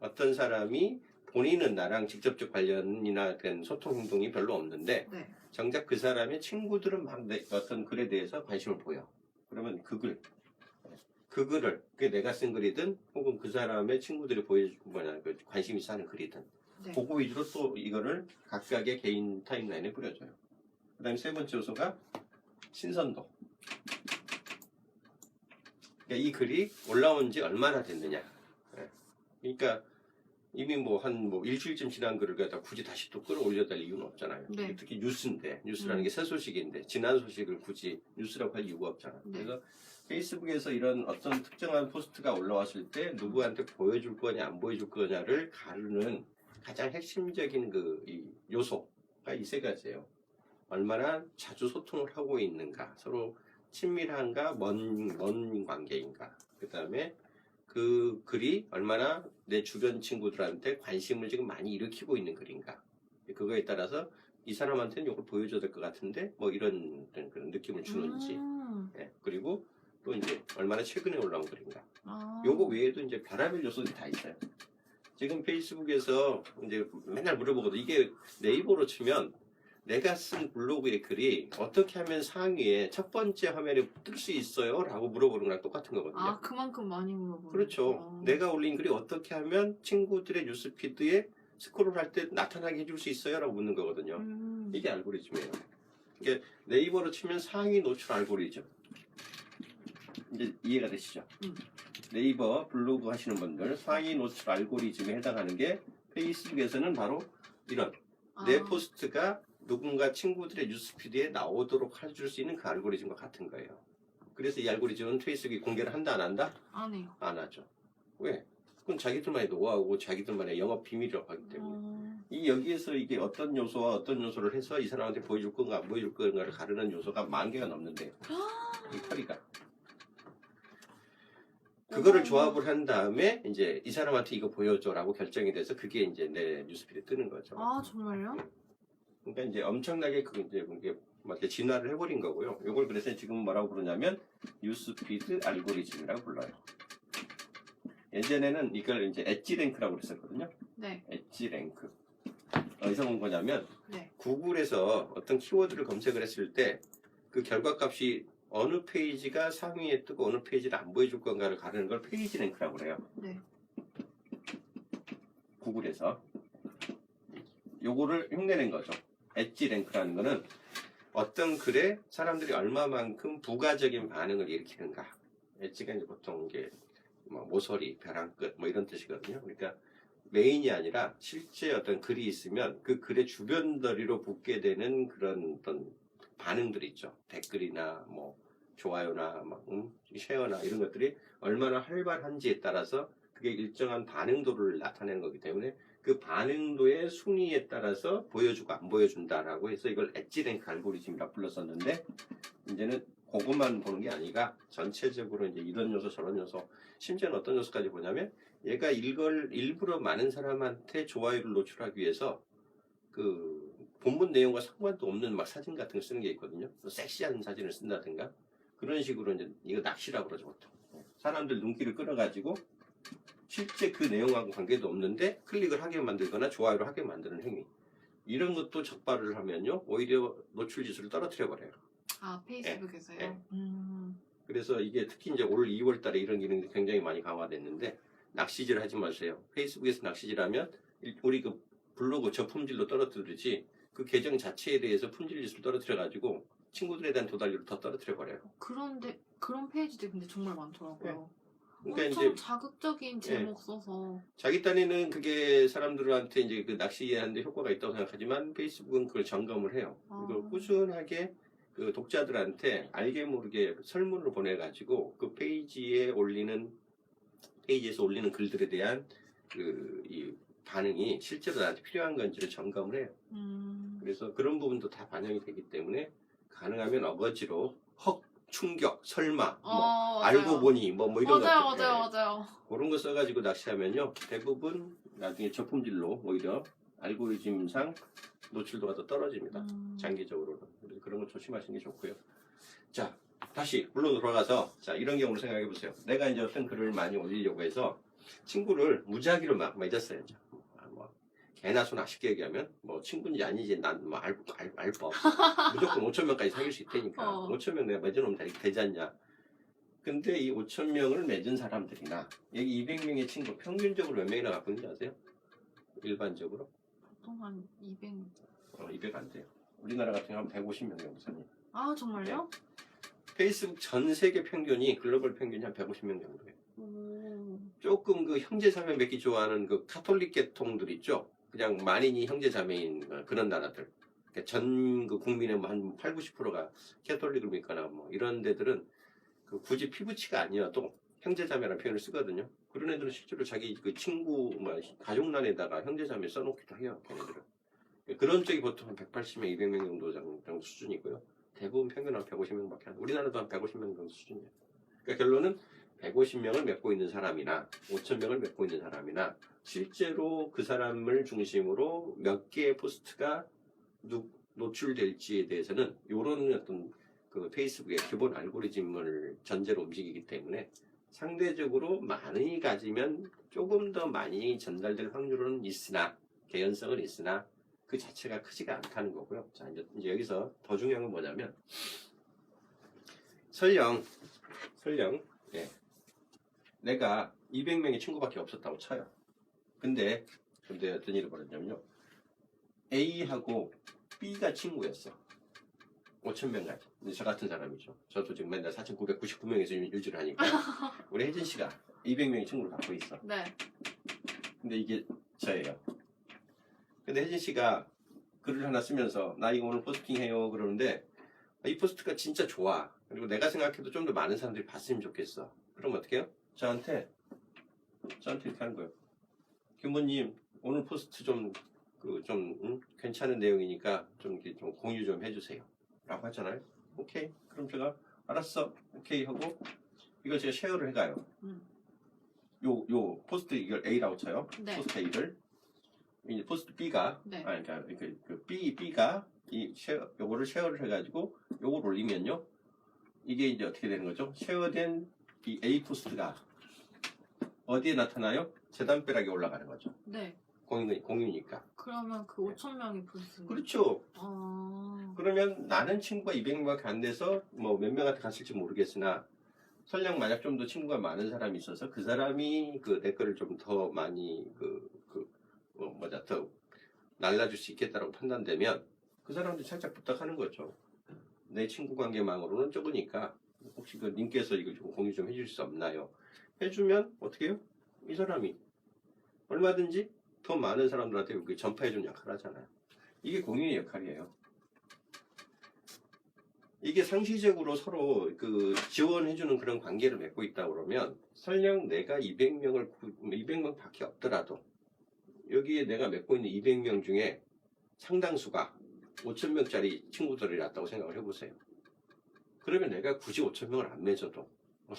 어떤 사람이 본인은 나랑 직접적 관련이나 된 소통 행동이 별로 없는데
네. 정작
그 사람의 친구들은 막 어떤 글에 대해서 관심을 보여. 그러면 그 글을 그게 내가 쓴 글이든 혹은 그 사람의 친구들이 관심 있어 하는 글이든
네.
그거 위주로 또 이거를 각각의 개인 타임라인에 뿌려줘요. 그 다음에 세 번째 요소가 신선도. 그러니까 이 글이 올라온 지 얼마나 됐느냐. 그러니까 이미 한 일주일쯤 지난 글을 갖다 굳이 다시 또 끌어올려야 될 이유는 없잖아요.
네.
특히 뉴스인데, 뉴스라는 게 새 소식인데, 지난 소식을 굳이 뉴스라고 할 이유가 없잖아요.
네.
그래서 페이스북에서 이런 어떤 특정한 포스트가 올라왔을 때 누구한테 보여줄 거냐, 안 보여줄 거냐를 가르는 가장 핵심적인 이 요소가 이 세 가지예요. 얼마나 자주 소통을 하고 있는가, 서로 친밀한가, 먼 관계인가, 그 다음에 그 글이 얼마나 내 주변 친구들한테 관심을 지금 많이 일으키고 있는 글인가. 그거에 따라서 이 사람한테는 이걸 보여줘야 될 것 같은데 뭐 이런 그런 느낌을 주는지. 그리고 또 이제 얼마나 최근에 올라온 글인가. 요거 외에도 이제 별의별 요소들이 다 있어요. 지금 페이스북에서 이제 맨날 물어보거든. 이게 네이버로 치면 내가 쓴 블로그의 글이 어떻게 하면 상위에 첫 번째 화면에 뜰 수 있어요? 라고 물어보는 거랑 똑같은 거거든요.
그만큼 많이 물어보는.
그렇죠. 내가 올린 글이 어떻게 하면 친구들의 뉴스피드에 스크롤할 때 나타나게 해줄 수 있어요? 라고 묻는 거거든요. 이게 알고리즘이에요. 이게 네이버로 치면 상위 노출 알고리즘. 이제 이해가 되시죠? 네이버 블로그 하시는 분들 상위 노출 알고리즘에 해당하는 게 페이스북에서는 바로 이런 내 포스트가 누군가 친구들의 뉴스피드에 나오도록 해줄 수 있는 그 알고리즘과 같은 거예요. 그래서 이 알고리즘은 페이스북이 공개를 한다 안 한다?
안 해요.
안 하죠. 왜? 그건 자기들만의 노하우고 자기들만의 영업 비밀이라고 하기 때문에 이 여기에서 이게 어떤 요소와 어떤 요소를 해서 이 사람한테 보여줄 건가 안 보여줄 건가를 가르는 요소가 10,000개가 넘는데 이 커리가 그거를 조합을 한 다음에 이제 이 사람한테 이거 보여줘라고 결정이 돼서 그게 이제 내 뉴스피드에 뜨는 거죠.
아, 정말요?
그러니까 이제 엄청나게 그 이제 이게 막 이렇게 진화를 해버린 거고요. 이걸 그래서 지금 뭐라고 부르냐면 뉴스피드 알고리즘이라고 불러요. 예전에는 이걸 이제 엣지 랭크라고 그랬었거든요.
네.
엣지 랭크. 어디서 온 거냐면
네.
구글에서 어떤 키워드를 검색을 했을 때 그 결과값이 어느 페이지가 상위에 뜨고 어느 페이지를 안 보여줄 건가를 가르는 걸 페이지 랭크라고 그래요.
네.
구글에서 요거를 흉내낸 거죠. 엣지 랭크라는 거는 어떤 글에 사람들이 얼마만큼 부가적인 반응을 일으키는가. 엣지가 이제 보통 이게 뭐 모서리, 벼랑 끝 뭐 이런 뜻이거든요. 그러니까 메인이 아니라 실제 어떤 글이 있으면 그 글의 주변더리로 붙게 되는 그런 어떤 반응들이 있죠. 댓글이나 뭐 좋아요나 막 쉐어나 이런 것들이 얼마나 활발한지에 따라서 그게 일정한 반응도를 나타내는 거기 때문에 그 반응도의 순위에 따라서 보여주고 안 보여준다라고 해서 이걸 엣지 랭크 알고리즘이라 불렀었는데 이제는 그것만 보는 게 아니라 전체적으로 이제 이런 요소 저런 요소 심지어는 어떤 요소까지 보냐면 얘가 이걸 일부러 많은 사람한테 좋아요를 노출하기 위해서 그 본문 내용과 상관도 없는 막 사진 같은 거 쓰는 게 있거든요. 섹시한 사진을 쓴다든가 그런 식으로 이제 이거 낚시라고 그러죠 보통. 사람들 눈길을 끌어가지고 실제 그 내용하고 관계도 없는데 클릭을 하게 만들거나 좋아요를 하게 만드는 행위. 이런 것도 적발을 하면요 오히려 노출 지수를 떨어뜨려 버려요.
아, 페이스북에서요?
네. 그래서 이게 특히 이제 올 2월 달에 이런 기능이 굉장히 많이 강화됐는데 낚시질 하지 마세요. 페이스북에서 낚시질하면 우리 그 블로그 저품질로 떨어뜨리지 그 계정 자체에 대해서 품질 지수를 떨어뜨려 가지고 친구들에 대한 도달률을 더 떨어뜨려 버려요.
그런데 그런 페이지들이 근데 정말 많더라고요.
그러니까
엄청
이제
자극적인 제목 써서
자기 딴에는 그게 사람들한테 이제 그 낚시하는데 효과가 있다고 생각하지만 페이스북은 그걸 점검을 해요. 이걸 꾸준하게 그 독자들한테 알게 모르게 설문을 보내가지고 그 페이지에서 올리는 글들에 대한 그 이 반응이 실제로 나한테 필요한 건지를 점검을 해요. 그래서 그런 부분도 다 반영이 되기 때문에 가능하면 어거지로 헉, 충격, 설마, 뭐 알고 보니 뭐 이런 것들
맞아요.
그런 거 써가지고 낚시하면요 대부분 나중에 저품질로 오히려 알고리즘상 노출도가 더 떨어집니다. 장기적으로는. 그래서 그런 거 조심하시는 게 좋고요. 자, 다시 물론 돌아가서 자 이런 경우를 생각해 보세요. 내가 이제 어떤 글을 많이 올리려고 해서 친구를 무작위로 막 맺었어요. 뭐 개나 소나 쉽게 얘기하면 뭐 친구인지 아니지 난 뭐 알 바 없어. 무조건 5,000명까지 사귈 수 있다니까. 5,000명 내가 맺어놓으면 되지 않냐. 근데 이 5,000명을 맺은 사람들이나 여기 200명의 친구 평균적으로 몇 명이나 갖고 있는지 아세요? 일반적으로?
보통 한 200.
200 안 돼요. 우리나라 같은 경우는 150명 정도 삽니다.
아, 정말요?
페이스북 전 세계 평균이 글로벌 평균이 한 150명 정도예요. 조금 그 형제자매 맺기 좋아하는 그 카톨릭 계통들 있죠? 그냥 만인이 형제자매인 그런 나라들. 그러니까 전 그 국민의 한 8, 90%가 캐톨릭을 믿거나 뭐 이런 데들은 그 굳이 피부치가 아니어도 형제자매라는 표현을 쓰거든요. 그런 애들은 실제로 자기 그 친구, 뭐 가족란에다가 형제자매 써놓기도 해요. 걔네들은. 그런 쪽이 보통 한 180명, 200명 정도 수준이고요. 대부분 평균 한 150명밖에 안 돼. 우리나라도 한 150명 정도 수준이에요. 그러니까 결론은 150명을 맺고 있는 사람이나 5,000명을 맺고 있는 사람이나 실제로 그 사람을 중심으로 몇 개의 포스트가 노출될지에 대해서는 이런 어떤 그 페이스북의 기본 알고리즘을 전제로 움직이기 때문에 상대적으로 많이 가지면 조금 더 많이 전달될 확률은 있으나 개연성은 있으나 그 자체가 크지가 않다는 거고요. 자, 이제 여기서 더 중요한 건 뭐냐면 설령 내가 200명의 친구밖에 없었다고 쳐요. 근데 어떤 일이 벌어졌냐면요. A하고 B가 친구였어. 5,000명까지. 저 같은 사람이죠. 저도 지금 맨날 4,999명에서 유지를 하니까. 우리 혜진 씨가 200명의 친구를 갖고 있어.
네.
근데 이게 저예요. 근데 혜진 씨가 글을 하나 쓰면서 나 이거 오늘 포스팅 해요 그러는데 이 포스트가 진짜 좋아. 그리고 내가 생각해도 좀 더 많은 사람들이 봤으면 좋겠어. 그럼 어떻게 해요? 저한테 이렇게 하는 거예요. 김부님 오늘 포스트 괜찮은 내용이니까 좀 공유 좀 해주세요. 라고 하잖아요. 오케이. 그럼 제가 알았어. 오케이 하고 이걸 제가 쉐어를 해가요. 요 포스트 이걸 A라고 쳐요.
네.
포스트 A를 이제 포스트 B가
네.
그러니까 그 B가 요거를 쉐어를 해가지고 요걸 올리면요. 이게 이제 어떻게 되는 거죠? 쉐어된 이 A 포스트가 어디에 나타나요? 재단벼락에 올라가는 거죠.
네.
공유니까.
그러면 그 5,000명이 볼 수 있는.
그렇죠.
아.
그러면 나는 친구가 200명밖에 안 돼서 뭐 몇 명한테 갔을지 모르겠으나 설령 만약 좀 더 친구가 많은 사람이 있어서 그 사람이 그 댓글을 좀 더 많이 더 날라줄 수 있겠다라고 판단되면 그 사람들 살짝 부탁하는 거죠. 내 친구 관계망으로는 적으니까 혹시 그 님께서 이거 좀 공유 좀 해줄 수 없나요? 해주면 어떻게 해요? 이 사람이 얼마든지 더 많은 사람들한테 전파해주는 역할을 하잖아요. 이게 공유의 역할이에요. 이게 상시적으로 서로 지원해주는 그런 관계를 맺고 있다 그러면 설령 내가 200명 밖에 없더라도 여기에 내가 맺고 있는 200명 중에 상당수가 5,000명짜리 친구들이 낫다고 생각을 해보세요. 그러면 내가 굳이 5,000명을 안 맺어도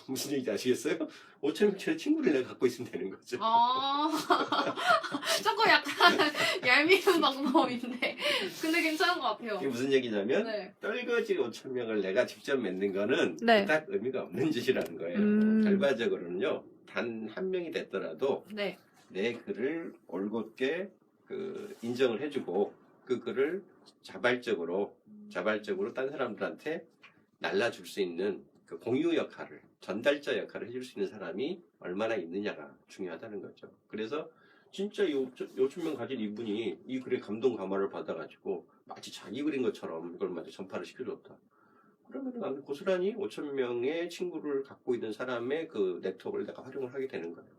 무슨 얘기인지 아시겠어요? 5,000명짜리 친구를 내가 갖고 있으면 되는 거죠.
아. 조금 약간 얄미운 방법인데. 근데 괜찮은 것 같아요.
이게 무슨 얘기냐면
네.
떨거지 5,000명을 내가 직접 맺는 거는
네.
그닥 의미가 없는 짓이라는 거예요. 결과적으로는요. 단 한 명이 됐더라도
네.
내 글을 올곧게 인정을 해주고 그 글을 자발적으로 딴 사람들한테 날라줄 수 있는 그 공유 역할을, 전달자 역할을 해줄 수 있는 사람이 얼마나 있느냐가 중요하다는 거죠. 그래서 진짜 5,000명 가진 이분이 이 글에 감동 감화를 받아가지고 마치 자기 글인 것처럼 이걸 마치 전파를 시켜줬다. 그러면 나는 고스란히 5,000명의 친구를 갖고 있는 사람의 그 네트워크를 내가 활용을 하게 되는 거예요.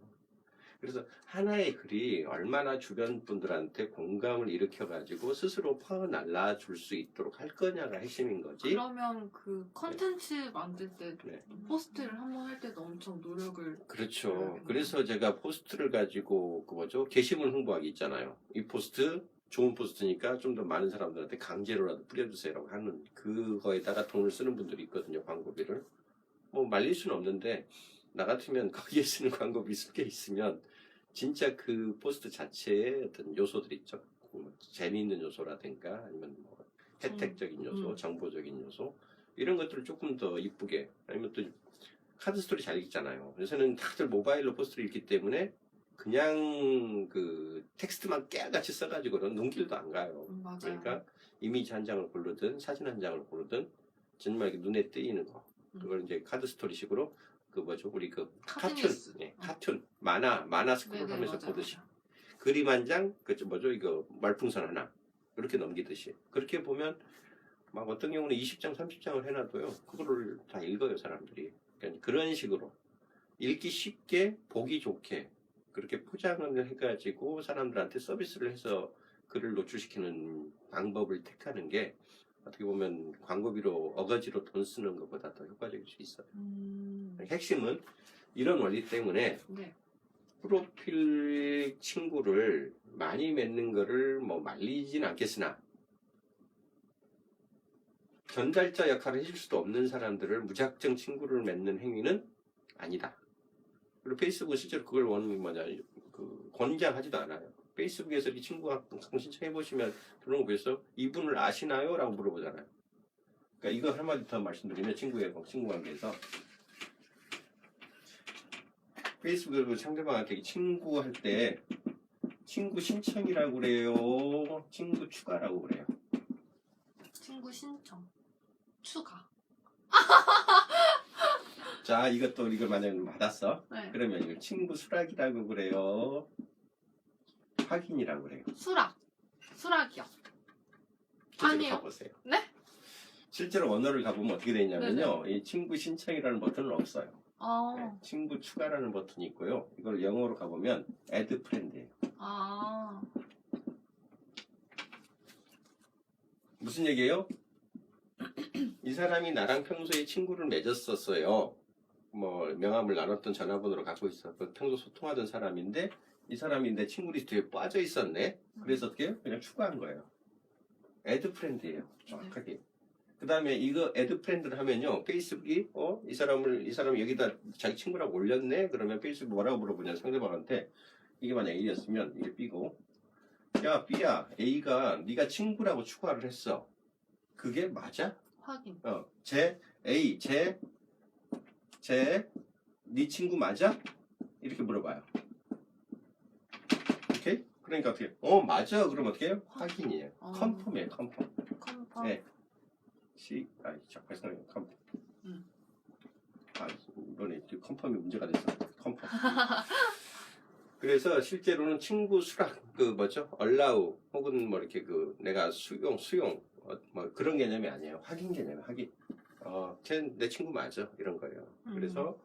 그래서 하나의 글이 얼마나 주변 분들한테 공감을 일으켜가지고 스스로 퍼날라 줄 수 있도록 할 거냐가 핵심인 거지.
그러면 그 컨텐츠 만들 때
네.
포스트를 한번 할 때도 엄청 노력을.
그렇죠. 그래서 제가 포스트를 가지고 게시물 홍보하기 있잖아요. 이 포스트 좋은 포스트니까 좀 더 많은 사람들한테 강제로라도 뿌려주세요라고 하는 그거에다가 돈을 쓰는 분들이 있거든요. 광고비를. 뭐 말릴 수는 없는데 나 같으면 거기에 쓰는 광고비 꽤 있으면 진짜 그 포스트 자체의 어떤 요소들 있죠. 뭐 재미있는 요소라든가 아니면 뭐 혜택적인 요소, 정보적인 요소 이런 것들을 조금 더 이쁘게 아니면 또 카드 스토리 잘 읽잖아요. 요새는 다들 모바일로 포스트를 읽기 때문에 그냥 그 텍스트만 깨알같이 써가지고는 눈길도 안 가요.
맞아요.
그러니까 이미지 한 장을 고르든 사진 한 장을 고르든 정말 눈에 띄는 거 그걸 이제 카드 스토리식으로 우리 카툰, 카툰 만화 스크롤 하면서
맞아요.
보듯이 그림 한 장, 이거 말풍선 하나 이렇게 넘기듯이 그렇게 보면 막 어떤 경우는 20장, 30장을 해놔도요 그거를 다 읽어요 사람들이. 그러니까 그런 식으로 읽기 쉽게 보기 좋게 그렇게 포장을 해가지고 사람들한테 서비스를 해서 글을 노출시키는 방법을 택하는 게 어떻게 보면 광고비로 어거지로 돈 쓰는 것보다 더 효과적일 수 있어요. 핵심은 이런 원리 때문에
네.
프로필 친구를 많이 맺는 거를 뭐 말리진 않겠으나 전달자 역할을 해줄 수도 없는 사람들을 무작정 친구를 맺는 행위는 아니다. 그리고 페이스북은 실제로 그걸 권장하지도 않아요. 페이스북에서 이렇게 친구가 신청해보시면 그런 거 보여서 이분을 아시나요? 라고 물어보잖아요. 그러니까 이거 한마디 더 말씀드리면 친구 관계에서 페이스북으로 상대방한테 친구할 때 친구 신청이라고 그래요? 친구 추가라고 그래요?
친구 신청. 추가.
자, 이걸 만약에 받았어.
네.
그러면 이거 친구 수락이라고 그래요? 확인이라고 그래요?
수락이요. 아니요.
보세요.
네?
실제로 원어를 가보면 어떻게 되어 있냐면요. 이 친구 신청이라는 버튼은 없어요.
아,
네, 친구 추가라는 버튼이 있고요. 이걸 영어로 가보면 add friend예요.
아,
무슨 얘기예요? 이 사람이 나랑 평소에 친구를 맺었었어요. 뭐 명함을 나눴던 전화번호를 갖고 있었고 평소 소통하던 사람인데 이 사람이 내 친구 리스트에 빠져 있었네. 그래서 어떻게 해요? 그냥 추가한 거예요. add friend예요. 정확하게. 그 다음에 이거 add friend를 하면요. 페이스북이 이 사람을 여기다 자기 친구라고 올렸네. 그러면 페이스북 뭐라고 물어보냐 상대방한테 이게 만약 A였으면 이게 B고 야 B야 A가 네가 친구라고 추가를 했어. 그게 맞아?
확인.
네 친구 맞아? 이렇게 물어봐요. 오케이? 그러니까 어떻게? 맞아. 그럼 어떻게 해요? 확인이에요. 컨펌이에요. 컨펌.
컨펌.
네. 잠깐 컨펌. 이번에 컨펌이 문제가 됐어. 컨펌. 그래서 실제로는 친구 수락 allow 혹은 뭐 이렇게 내가 수용 뭐 그런 개념이 아니에요. 확인 개념이 확인. 쟤 내 친구 맞아 이런 거예요. 그래서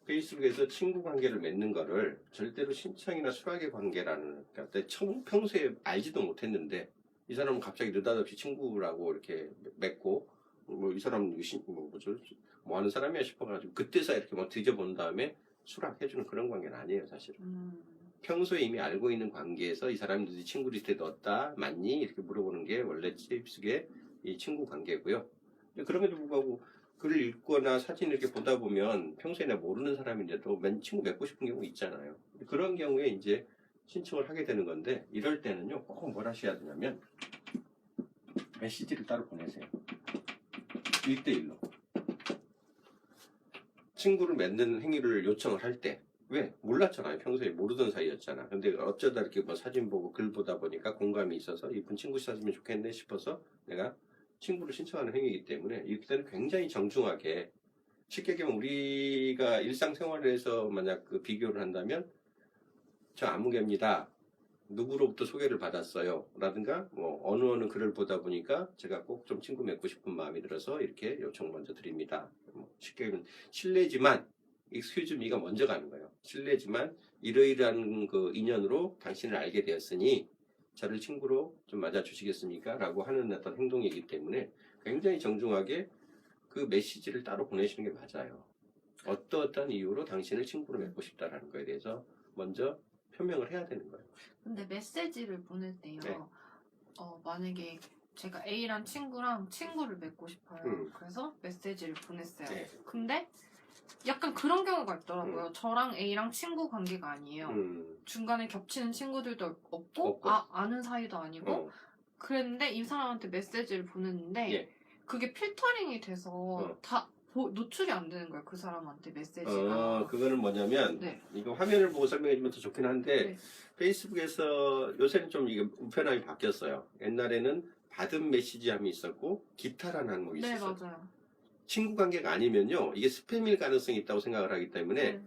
페이스북에서 친구 관계를 맺는 거를 절대로 신청이나 수락의 관계라는 그러니까 평소에 알지도 못했는데 이 사람은 갑자기 느닷없이 친구라고 이렇게 맺고 뭐 이 사람은 뭐 하는 사람이야 싶어가지고 그때서 이렇게 뭐 뒤져본 다음에 수락해주는 그런 관계는 아니에요 사실은. 평소에 이미 알고 있는 관계에서 이 사람이 네 친구 리스트에 넣었다 맞니? 이렇게 물어보는 게 원래 페이스북의 이 친구 관계고요. 그럼에도 불구하고 글을 읽거나 사진을 이렇게 보다 보면 평소에 내가 모르는 사람인데도 친구 맺고 싶은 경우 있잖아요. 그런 경우에 이제 신청을 하게 되는 건데 이럴 때는요 꼭 뭘 하셔야 되냐면 메시지를 따로 보내세요. 1대1로 친구를 맺는 행위를 요청을 할 때 왜? 몰랐잖아요. 평소에 모르던 사이였잖아. 근데 어쩌다 이렇게 뭐 사진 보고 글 보다 보니까 공감이 있어서 이쁜 친구 사귀면 좋겠네 싶어서 내가 친구를 신청하는 행위이기 때문에 이때는 굉장히 정중하게 쉽게 얘기하면 우리가 일상생활에서 만약 비교를 한다면 저 아무개입니다. 누구로부터 소개를 받았어요. 라든가 뭐 어느 글을 보다 보니까 제가 꼭 좀 친구 맺고 싶은 마음이 들어서 이렇게 요청 먼저 드립니다. 쉽게 얘기하면 실례지만 excuse me가 먼저 가는 거예요. 실례지만 이러이러한 인연으로 당신을 알게 되었으니 저를 친구로 좀 맞아주시겠습니까? 라고 하는 어떤 행동이기 때문에 굉장히 정중하게 그 메시지를 따로 보내시는 게 맞아요. 어떠한 이유로 당신을 친구로 맺고 싶다라는 거에 대해서 먼저 표명을 해야 되는 거예요.
근데 메시지를 보낼 때요.
네.
만약에 제가 A랑 친구를 맺고 싶어요. 그래서 메시지를 보냈어요.
네.
근데 약간 그런 경우가 있더라고요. 저랑 A랑 친구 관계가 아니에요. 중간에 겹치는 친구들도 없고. 아는 사이도 아니고 그랬는데 이 사람한테 메시지를 보냈는데
예.
그게 필터링이 돼서 다 노출이 안 되는 거예요. 그 사람한테 메시지가.
그거는 뭐냐면
네.
이거 화면을 보고 설명해 주면 더 좋긴 한데
네.
페이스북에서 요새는 좀 이게 우편함이 바뀌었어요. 옛날에는 받은 메시지함이 있었고 기타라는 항목이
네,
있었어요.
맞아요.
친구 관계가 아니면요 이게 스팸일 가능성이 있다고 생각을 하기 때문에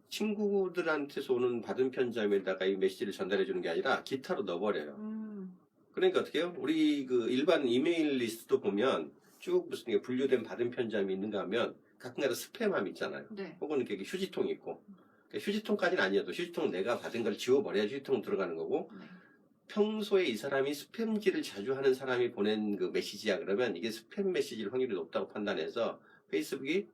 친구들한테서 오는 받은 편지함에다가 이 메시지를 전달해 주는 게 아니라 기타로 넣어버려요. 그러니까 어떻게 해요? 우리 일반 이메일 리스트도 보면 쭉 무슨 분류된 받은 편지함이 있는가 하면 가끔가다 스팸함 있잖아요.
네.
혹은 이렇게 휴지통이 있고 그러니까 휴지통까지는 아니어도 휴지통은 내가 받은 걸 지워버려야 휴지통 들어가는 거고 평소에 이 사람이 스팸질을 자주 하는 사람이 보낸 그 메시지야 그러면 이게 스팸 메시지일 확률이 높다고 판단해서 페이스북이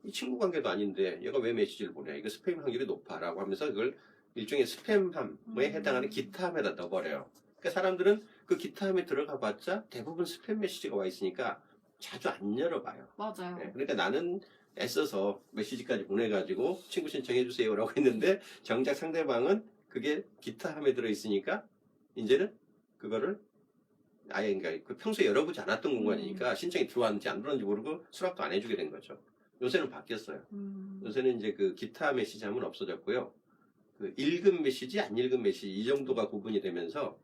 이 친구 관계도 아닌데 얘가 왜 메시지를 보내? 이거 스팸 확률이 높아 라고 하면서 이걸 일종의 스팸함에 해당하는 기타함에다 넣어버려요. 그러니까 사람들은 그 기타함에 들어가 봤자 대부분 스팸 메시지가 와 있으니까 자주 안 열어봐요.
맞아요.
네, 그러니까 나는 애써서 메시지까지 보내가지고 친구 신청해주세요 라고 했는데 정작 상대방은 그게 기타함에 들어있으니까 이제는 그거를 아예 그러니까 평소에 열어보지 않았던 공간이니까 신청이 들어왔는지 안 들어왔는지 모르고 수락도 안 해주게 된 거죠. 요새는 바뀌었어요. 요새는 이제 그 기타 메시지함은 없어졌고요. 그 읽은 메시지, 안 읽은 메시지 이 정도가 구분이 되면서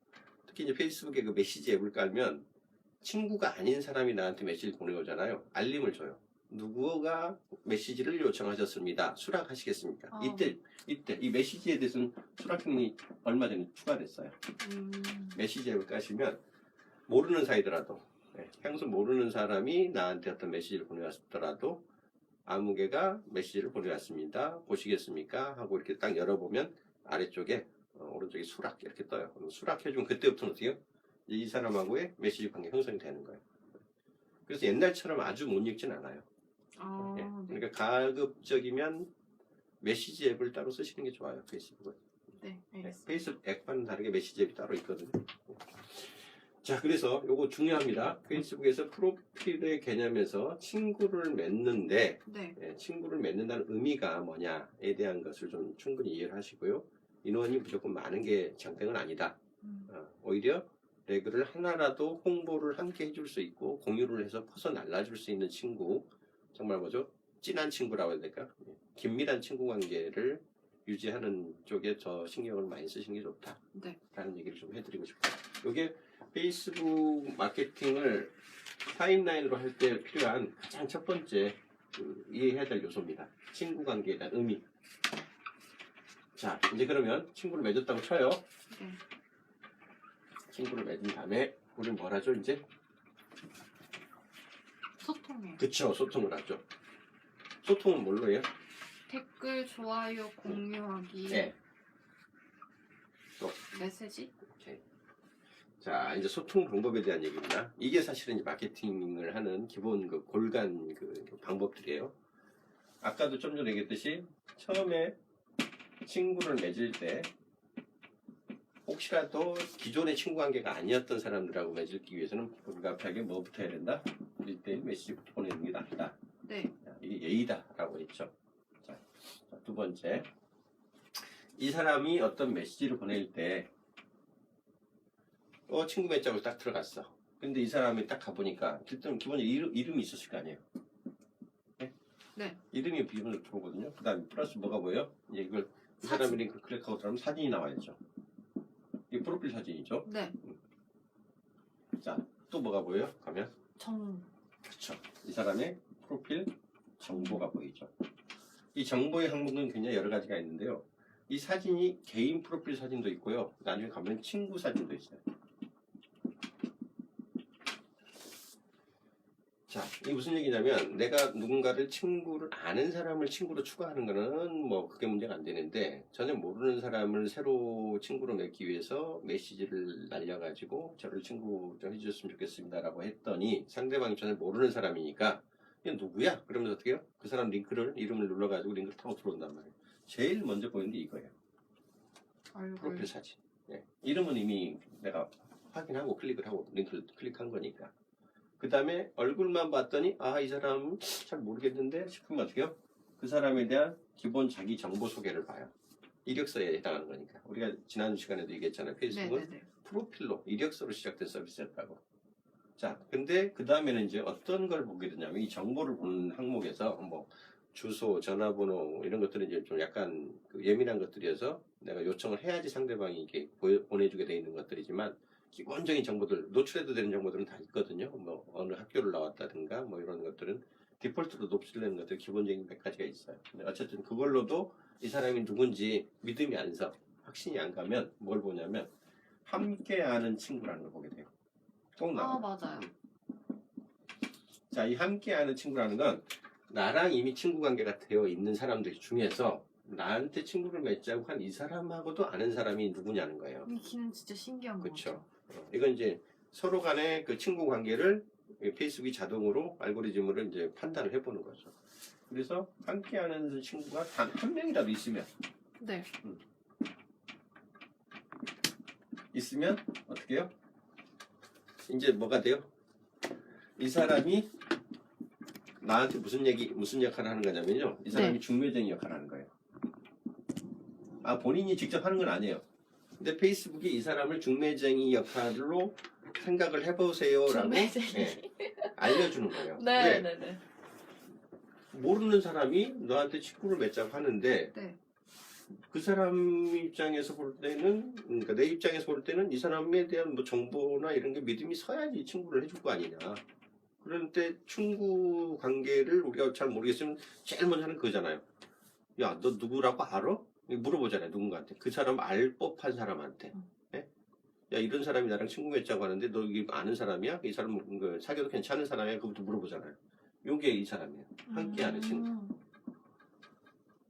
특히 이제 페이스북에 그 메시지 앱을 깔면 친구가 아닌 사람이 나한테 메시지를 보내오잖아요. 알림을 줘요. 누구가 메시지를 요청하셨습니다. 수락하시겠습니까? 이때 이 메시지에 대해서는 수락형이 얼마 전에 추가됐어요. 메시지 앱을 까시면 모르는 사이더라도 평소 모르는 사람이 나한테 어떤 메시지를 보내왔더라도 아무개가 메시지를 보내왔습니다. 보시겠습니까? 하고 이렇게 딱 열어보면 아래쪽에 오른쪽에 수락 이렇게 떠요. 수락해주면 그때부터는 어떻게 해요? 이 사람하고의 메시지 관계 형성이 되는 거예요. 그래서 옛날처럼 아주 못 읽진 않아요.
아, 네.
그러니까 가급적이면 메시지 앱을 따로 쓰시는 게 좋아요. 페이스북은.
네, 알겠습니다.
페이스북 앱과는 다르게 메시지 앱이 따로 있거든요. 자, 그래서 요거 중요합니다. 페이스북에서 프로필의 개념에서 친구를 맺는데
네.
친구를 맺는다는 의미가 뭐냐에 대한 것을 좀 충분히 이해를 하시고요. 인원이 무조건 많은 게 장땡은 아니다. 오히려 레그를 하나라도 홍보를 함께 해줄 수 있고 공유를 해서 퍼서 날라줄 수 있는 친구, 정말 뭐죠? 진한 친구라고 해야 될까? 긴밀한 친구 관계를 유지하는 쪽에 더 신경을 많이 쓰시는 게 좋다.
네.
라는 얘기를 좀 해드리고 싶어요. 이게 페이스북 마케팅을 타임라인으로 할 때 필요한 가장 첫 번째 이해해야 될 요소입니다. 친구 관계에 대한 의미. 자, 이제 그러면 친구를 맺었다고 쳐요.
네.
친구를 맺은 다음에 우리 뭘 하죠 이제?
소통해요.
그쵸, 소통을 하죠. 소통은 뭘로 해요?
댓글, 좋아요, 공유하기.
네. 또.
메시지?
오케이. 자, 이제 소통 방법에 대한 얘기입니다. 이게 사실은 이제 마케팅을 하는 기본 그 골간 그 방법들이에요. 아까도 좀 전에 얘기했듯이 처음에 친구를 맺을 때 혹시라도 기존의 친구 관계가 아니었던 사람들하고 맺기 위해서는 불가피하게 뭐부터 해야 된다? 1대1 메시지부터 보내는 게 낫다.
네.
이게 예의다라고 했죠. 자, 두 번째. 이 사람이 어떤 메시지를 보낼 때 친구 맺자고 딱 들어갔어. 근데 이 사람이 딱 가보니까 일단 기본적으로 이름이 있었을 거 아니에요. 네?
네.
이름이 비밀로 들어오거든요. 그 다음에 플러스 뭐가 보여요? 이제 이걸 이 사람이 링크 클릭하고 들어가면 사진이 나와야죠. 이게 프로필 사진이죠.
네.
자, 또 뭐가 보여요? 가면? 그렇죠. 이 사람의 프로필 정보가 보이죠. 이 정보의 항목은 굉장히 여러 가지가 있는데요. 이 사진이 개인 프로필 사진도 있고요. 나중에 가면 친구 사진도 있어요. 자, 이게 무슨 얘기냐면 내가 누군가를 친구를 아는 사람을 친구로 추가하는 거는 뭐 그게 문제가 안 되는데 전혀 모르는 사람을 새로 친구로 맺기 위해서 메시지를 날려가지고 저를 친구 좀 해주셨으면 좋겠습니다라고 했더니 상대방이 전혀 모르는 사람이니까 이게 누구야? 그러면서 어떻게 해요? 그 사람 이름을 눌러가지고 링크를 타고 들어온단 말이에요. 제일 먼저 보이는 게 이거예요. 프로필 사진. 예. 이름은 이미 내가 확인하고 클릭을 하고 링크를 클릭한 거니까. 그 다음에 얼굴만 봤더니 이 사람 잘 모르겠는데 싶으면 어떻게 해요? 그 사람에 대한 기본 자기 정보 소개를 봐요. 이력서에 해당하는 거니까. 우리가 지난 시간에도 얘기했잖아요. 페이스북은 네네네. 프로필로 이력서로 시작된 서비스였다고. 자, 근데 그 다음에는 이제 어떤 걸 보게 되냐면 이 정보를 보는 항목에서 뭐 주소, 전화번호 이런 것들은 이제 좀 약간 예민한 것들이어서 내가 요청을 해야지 상대방이 이게 보내주게 돼 있는 것들이지만 기본적인 정보들, 노출해도 되는 정보들은 다 있거든요. 뭐 어느 학교를 나왔다든가 뭐 이런 것들은 디폴트로 노출되는 것들 기본적인 몇 가지가 있어요. 근데 어쨌든 그걸로도 이 사람이 누군지 믿음이 안 서, 확신이 안 가면 뭘 보냐면 함께하는 친구라는 걸 보게 돼요. 꼭 나와요.
맞아요.
자, 이 함께하는 친구라는 건 나랑 이미 친구 관계가 되어 있는 사람들 중에서 나한테 친구를 맺자고 한 이 사람하고도 아는 사람이 누구냐는 거예요.
이 기능 진짜 신기한 거 같아요.
이건 이제 서로 간의 그 친구 관계를 페이스북이 자동으로 알고리즘으로 이제 판단을 해보는 거죠. 그래서 함께하는 친구가 단 한 명이라도 있으면,
네.
있으면 어떻게 해요? 이제 뭐가 돼요? 이 사람이 나한테 무슨 역할을 하는 거냐면요. 이 사람이 중매쟁이 역할을 하는 거예요. 본인이 직접 하는 건 아니에요. 근데 페이스북이 이 사람을 중매쟁이 역할로 생각을 해보세요라고 알려주는 거예요.
네네네.
모르는 사람이 너한테 친구를 맺자고 하는데 그 사람 입장에서 볼 때는, 그러니까 내 입장에서 볼 때는 이 사람에 대한 뭐 정보나 이런 게 믿음이 서야지 친구를 해줄 거 아니냐. 그런데 친구 관계를 우리가 잘 모르겠으면 제일 먼저 하는 그거잖아요. 야, 너 누구라고 알아? 물어보잖아요, 누군가한테. 그 사람 알 법한 사람한테. 네? 야, 이런 사람이 나랑 친구 맺자고 하는데 너 이게 아는 사람이야? 이 사람 그 사귀어도 괜찮은 사람이야? 그것부터 물어보잖아요. 요게 이 사람이에요. 함께하는 친구.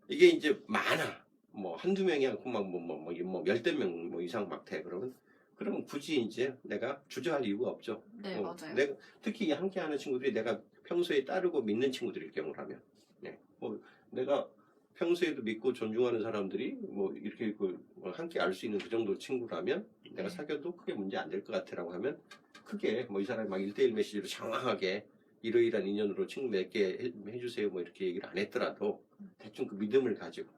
이게 이제 많아. 뭐 한두 명이 않고 막 열댓 명 뭐 이상 막 돼. 그러면 굳이 이제 내가 주저할 이유가 없죠.
네, 맞아요.
내가 특히 이 함께하는 친구들이 내가 평소에 따르고 믿는 친구들일 경우라면, 네. 뭐 내가 평소에도 믿고 존중하는 사람들이 뭐 이렇게 뭐 함께 알 수 있는 그 정도 친구라면 내가 사귀어도 크게 문제 안 될 것 같아라고 하면 크게 뭐 이 사람이 막 1대1 메시지로 장황하게 이러이러한 인연으로 친구 맺게 해주세요 뭐 이렇게 얘기를 안 했더라도 대충 그 믿음을 가지고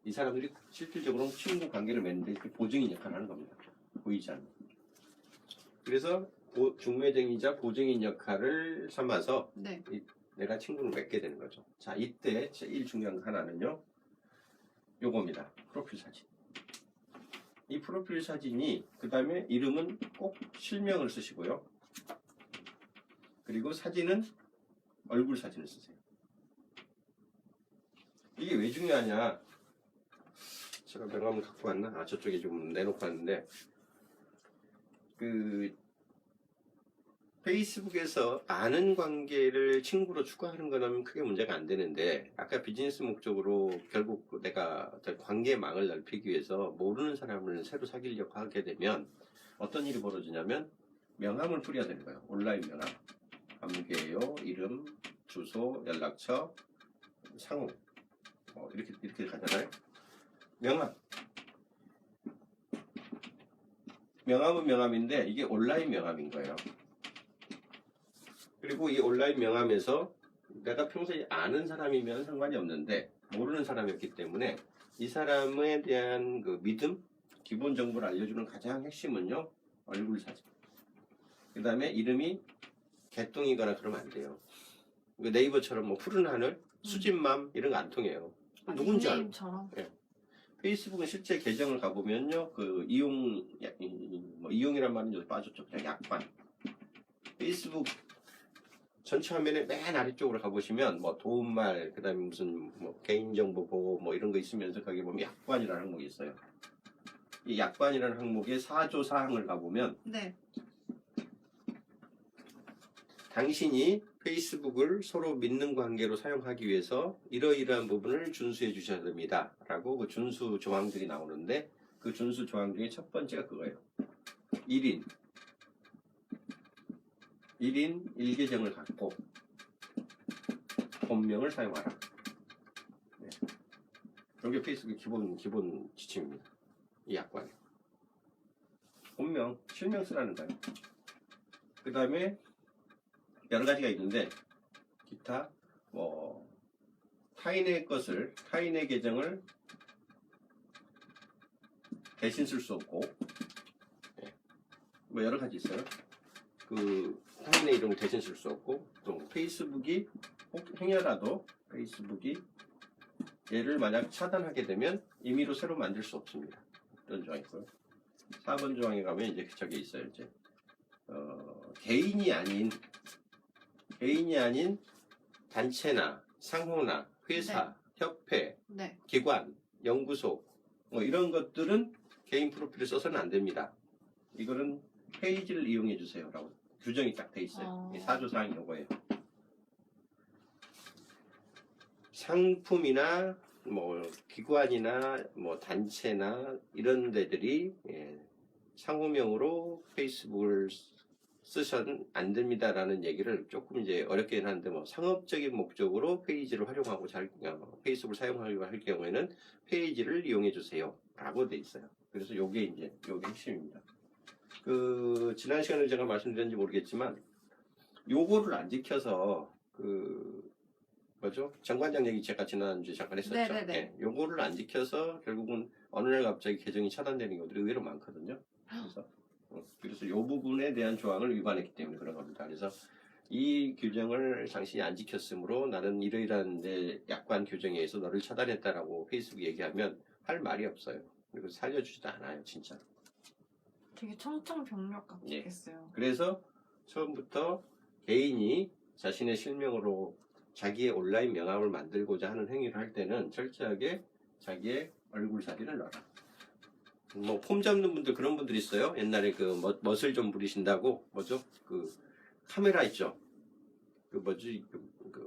이 사람들이 실질적으로 친구 관계를 맺는데 이렇게 보증인 역할을 하는 겁니다. 보이지 않는. 그래서 중매쟁이자 보증인 역할을 삼아서
네.
내가 친구를 맺게 되는 거죠. 자, 이때 제일 중요한 거 하나는요. 요겁니다. 프로필 사진. 이 프로필 사진이 그 다음에 이름은 꼭 실명을 쓰시고요. 그리고 사진은 얼굴 사진을 쓰세요. 이게 왜 중요하냐? 제가 명함을 갖고 왔나? 아, 저쪽에 좀 내놓고 왔는데 그 페이스북에서 아는 관계를 친구로 추가하는 거라면 크게 문제가 안 되는데 아까 비즈니스 목적으로 결국 내가 관계망을 넓히기 위해서 모르는 사람을 새로 사귀려고 하게 되면 어떤 일이 벌어지냐면 명함을 뿌려야 되는 거예요. 온라인 명함. 아무개요, 이름, 주소, 연락처, 상호 이렇게 가잖아요. 명함은 명함인데 이게 온라인 명함인 거예요. 그리고 이 온라인 명함에서 내가 평소에 아는 사람이면 상관이 없는데 모르는 사람이었기 때문에 이 사람에 대한 그 믿음, 기본 정보를 알려주는 가장 핵심은요. 얼굴 사진. 그 다음에 이름이 개똥이거나 그러면 안 돼요. 네이버처럼 뭐 푸른 하늘, 수진맘 이런 거 안 통해요. 누군지 알고. 네. 페이스북은 실제 계정을 가보면요. 그 이용이란 말은 여기 빠졌죠. 그냥 약관. 페이스북 전체 화면에 맨 아래쪽으로 가보시면 뭐 도움말, 그 다음에 무슨 뭐 개인정보 보호 뭐 이런 거 있으면서 거기 보면 약관이라는 항목이 있어요. 이 약관이라는 항목의 4조 사항을 가보면
네.
당신이 페이스북을 서로 믿는 관계로 사용하기 위해서 이러이러한 부분을 준수해 주셔야 됩니다. 라고 그 준수 조항들이 나오는데 그 준수 조항 중에 첫 번째가 그거예요. 1인 1계정을 갖고 본명을 사용하라. 네. 이게 페이스북의 기본 지침입니다. 이 약관에. 본명, 실명 쓰라는 거예요. 그 다음에 여러 가지가 있는데 기타 뭐 타인의 계정을 대신 쓸 수 없고 네. 뭐 여러 가지 있어요. 그 타인의 이름을 대신 쓸 수 없고 또 페이스북이 혹 행여라도 페이스북이 얘를 만약 차단하게 되면 임의로 새로 만들 수 없습니다. 그런 조항이 있고요. 4번 조항에 가면 이제 저게 있어요. 이제 개인이 아닌 단체나 상호나 회사,
네.
협회,
네.
기관, 연구소 뭐 이런 것들은 개인 프로필을 써서는 안 됩니다. 이거는 페이지를 이용해 주세요 라고 규정이 딱 돼 있어요. 4조 사항이 이거예요. 상품이나 뭐 기관이나 뭐 단체나 이런 데들이 상호명으로 페이스북을 쓰셔는 안 됩니다라는 얘기를 조금 이제 어렵긴 한데 뭐 상업적인 목적으로 페이지를 활용하고 페이스북을 사용하려고 할 경우에는 페이지를 이용해 주세요라고 돼 있어요. 그래서 요게 핵심입니다. 그 지난 시간에 제가 말씀드렸는지 모르겠지만 요거를 안 지켜서 정관장 얘기 제가 지난주에 잠깐 했었죠. 네, 요거를 안 지켜서 결국은 어느 날 갑자기 계정이 차단되는 경우들이 의외로 많거든요. 그래서 요 부분에 대한 조항을 위반했기 때문에 그런 겁니다. 그래서 이 규정을 당신이 안 지켰으므로 나는 이러이러한 내 약관 규정에 의해서 너를 차단했다라고 페이스북 얘기하면 할 말이 없어요. 그리고 살려주지도 않아요, 진짜.
되게 청천벽력 같겠어요.
그래서 처음부터 개인이 자신의 실명으로 자기의 온라인 명함을 만들고자 하는 행위를 할 때는 철저하게 자기의 얼굴 사진을 넣어라. 뭐 폼 잡는 분들 그런 분들 있어요. 옛날에 그 멋을 좀 부리신다고 뭐죠? 그 카메라 있죠. 그 뭐지?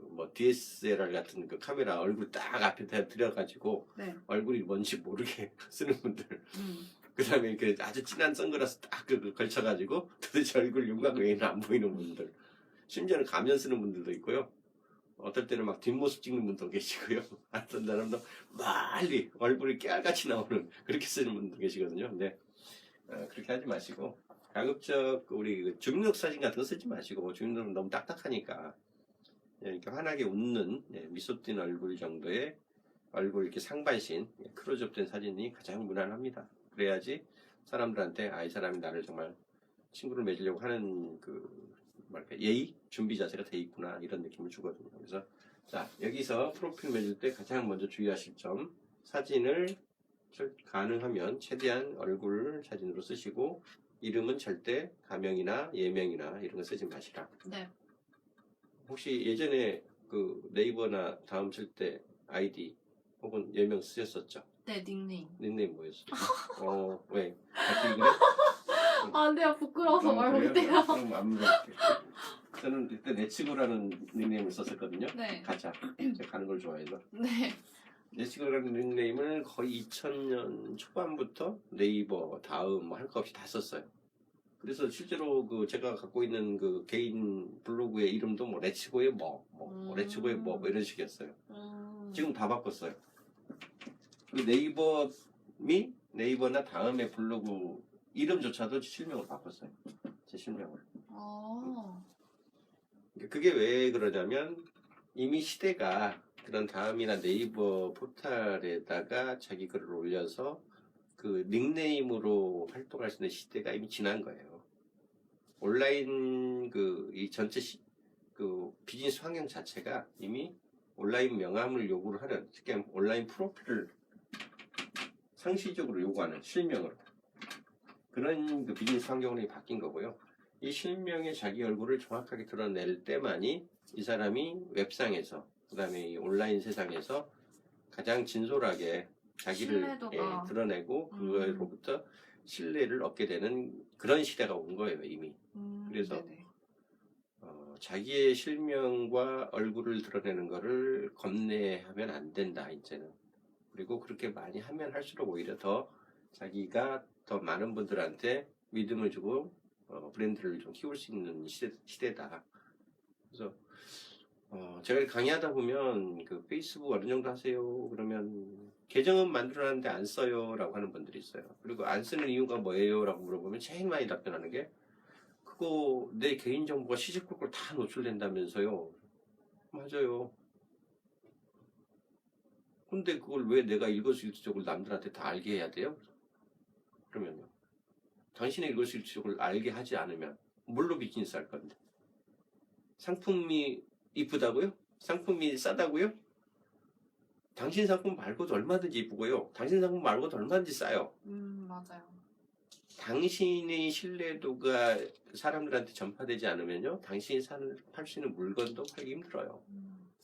뭐 DSLR 같은 그 카메라 얼굴 딱 앞에다 들여가지고
네.
얼굴이 뭔지 모르게 쓰는 분들.
음.
그다음에 그 아주 진한 선글라스 딱 걸쳐가지고 도대체 얼굴 윤곽 외에는 안 보이는 분들. 심지어는 가면 쓰는 분들도 있고요. 어떨 때는 막 뒷모습 찍는 분도 계시고요. 어떤 사람도 멀리 얼굴이 깨알같이 나오는 그렇게 쓰는 분도 계시거든요. 근데 그렇게 하지 마시고 가급적 우리 그 주민등록 사진 같은 거 쓰지 마시고 주민등록은 너무 딱딱하니까 이렇게 환하게 웃는 미소 띤 얼굴 정도의 얼굴 이렇게 상반신 크로즈업된 사진이 가장 무난합니다. 그래야지 사람들한테 이 사람이 나를 정말 친구를 맺으려고 하는 그 뭐랄까 예의 준비 자세가 돼 있구나 이런 느낌을 주거든요. 그래서 자 여기서 프로필 맺을 때 가장 먼저 주의하실 점 사진을 가능하면 최대한 얼굴 사진으로 쓰시고 이름은 절대 가명이나 예명이나 이런 거 쓰지 마시라.
네. 혹시
예전에 그 네이버나 다음 칠 때 아이디 혹은 예명 쓰셨었죠?
네, 닉네임.
닉네임 뭐였어요? 왜? 갑자기 그래?
아, 내가 부끄러워서 말 못해요.
그럼 안 물어볼게요. 저는 그때 내치고라는 닉네임을 썼었거든요.
네.
가자. 제가 가는 걸 좋아해서.
네.
내치고라는 닉네임을 거의 2000년 초반부터 네이버, 다음 할 거 없이 다 썼어요. 그래서 실제로 그 제가 갖고 있는 그 개인 블로그의 이름도 뭐 레츠고의 레츠고의 뭐 이런 식이었어요. 지금 다 바꿨어요. 그 네이버나 다음의 블로그 이름조차도 실명을 바꿨어요. 제 실명을. 그게 왜 그러냐면 이미 시대가 그런 다음이나 네이버 포털에다가 자기 글을 올려서 그 닉네임으로 활동할 수 있는 시대가 이미 지난 거예요. 온라인 이 전체 그 비즈니스 환경 자체가 이미 온라인 명함을 요구를 하는, 특히 온라인 프로필을 상시적으로 요구하는 실명으로 그런 그 비즈니스 환경으로 바뀐 거고요. 이 실명에 자기 얼굴을 정확하게 드러낼 때만이 이 사람이 웹상에서 그다음에 이 온라인 세상에서 가장 진솔하게 자기를 드러내고 그거로부터 신뢰를 얻게 되는 그런 시대가 온 거예요 이미. 그래서 자기의 실명과 얼굴을 드러내는 거를 겁내하면 안 된다 이제는. 그리고 그렇게 많이 하면 할수록 오히려 더 자기가 더 많은 분들한테 믿음을 주고 브랜드를 좀 키울 수 있는 시대다. 그래서 제가 강의하다 보면 그 페이스북 어느 정도 하세요? 그러면 계정은 만들어놨는데 안 써요 라고 하는 분들이 있어요. 그리고 안 쓰는 이유가 뭐예요? 라고 물어보면 제일 많이 답변하는 게 그거 내 개인정보가 시시콜콜 다 노출된다면서요. 맞아요. 근데 그걸 왜 내가 일거수일투족을 남들한테 다 알게 해야 돼요? 그러면요. 당신의 일거수일투족을 알게 하지 않으면 뭘로 비즈니스 할 건데? 상품이 이쁘다고요? 상품이 싸다고요? 당신 상품 말고도 얼마든지 이쁘고요. 당신 상품 말고도 얼마든지 싸요.
맞아요.
당신의 신뢰도가 사람들한테 전파되지 않으면요. 당신이 팔 수 있는 물건도 팔기 힘들어요.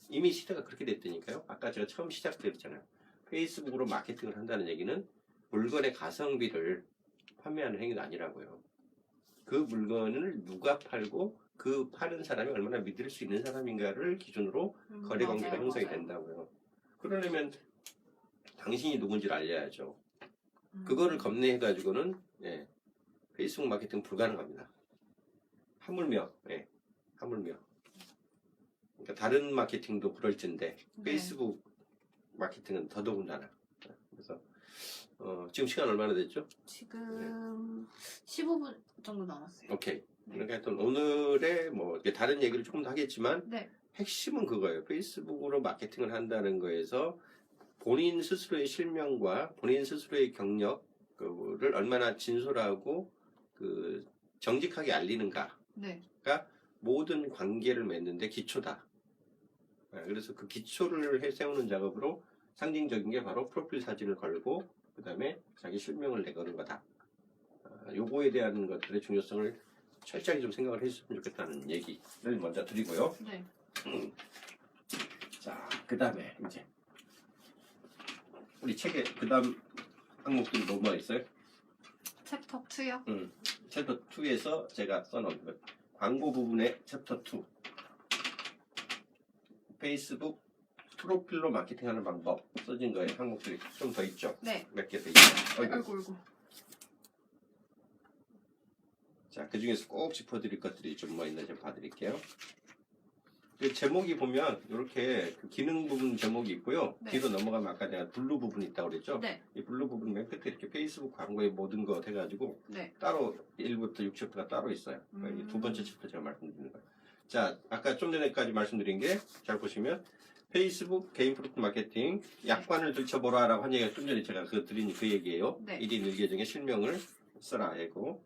이미 시대가 그렇게 됐다니까요. 아까 제가 처음 시작했잖아요. 페이스북으로 마케팅을 한다는 얘기는 물건의 가성비를 판매하는 행위가 아니라고요. 그 물건을 누가 팔고 그 파는 사람이 얼마나 믿을 수 있는 사람인가를 기준으로 거래 관계가 형성이 된다고요. 그러려면 당신이 누군지를 알려야죠. 그거를 겁내해가지고는 페이스북 마케팅 불가능합니다. 하물며 하물며 그러니까 다른 마케팅도 그럴 텐데 페이스북 마케팅은 더더군다나. 그래서 지금 시간 얼마나 됐죠?
지금 15분 정도 남았어요.
오케이. 그러니까 하여튼 오늘의 뭐 다른 얘기를 조금 더 하겠지만 핵심은 그거예요. 페이스북으로 마케팅을 한다는 거에서 본인 스스로의 실명과 본인 스스로의 경력을 얼마나 진솔하고 정직하게 알리는가가 모든 관계를 맺는데 기초다. 그래서 그 기초를 세우는 작업으로 상징적인 게 바로 프로필 사진을 걸고 그 다음에 자기 실명을 내거는 거다. 요거에 대한 것들의 중요성을 철저하게 좀 생각을 해주셨으면 좋겠다는 얘기를 먼저 드리고요. 자, 그 다음에 이제 우리 책에 그 다음 항목들이 뭐가 있어요?
챕터 2요?
챕터 2에서 제가 써놓은 것. 광고 부분의 챕터 2. 페이스북 프로필로 마케팅하는 방법 써진 거에 항목들이 좀 더 있죠?
네.
몇 개 더 있죠?
아이고.
자, 그 중에서 꼭 짚어드릴 것들이 좀 뭐 있나 좀 봐드릴게요. 그 제목이 보면 이렇게 그 기능 부분 제목이 있고요.
네.
뒤로 넘어가면 아까 내가 블루 부분이 있다고 그랬죠?
네.
이 블루 부분 맨 끝에 이렇게 페이스북 광고의 모든 거 해가지고
네.
따로 1부터 6챕터가 따로 있어요. 이 두 번째 챕터 제가 말씀드리는 거예요. 자, 아까 좀 전에까지 말씀드린 게 잘 보시면 페이스북 개인 프로필 마케팅 약관을 들춰보라 라고 한 얘기가 좀 전에 제가 드린 그 얘기예요.
네.
1인 1계정의 실명을 써라 하고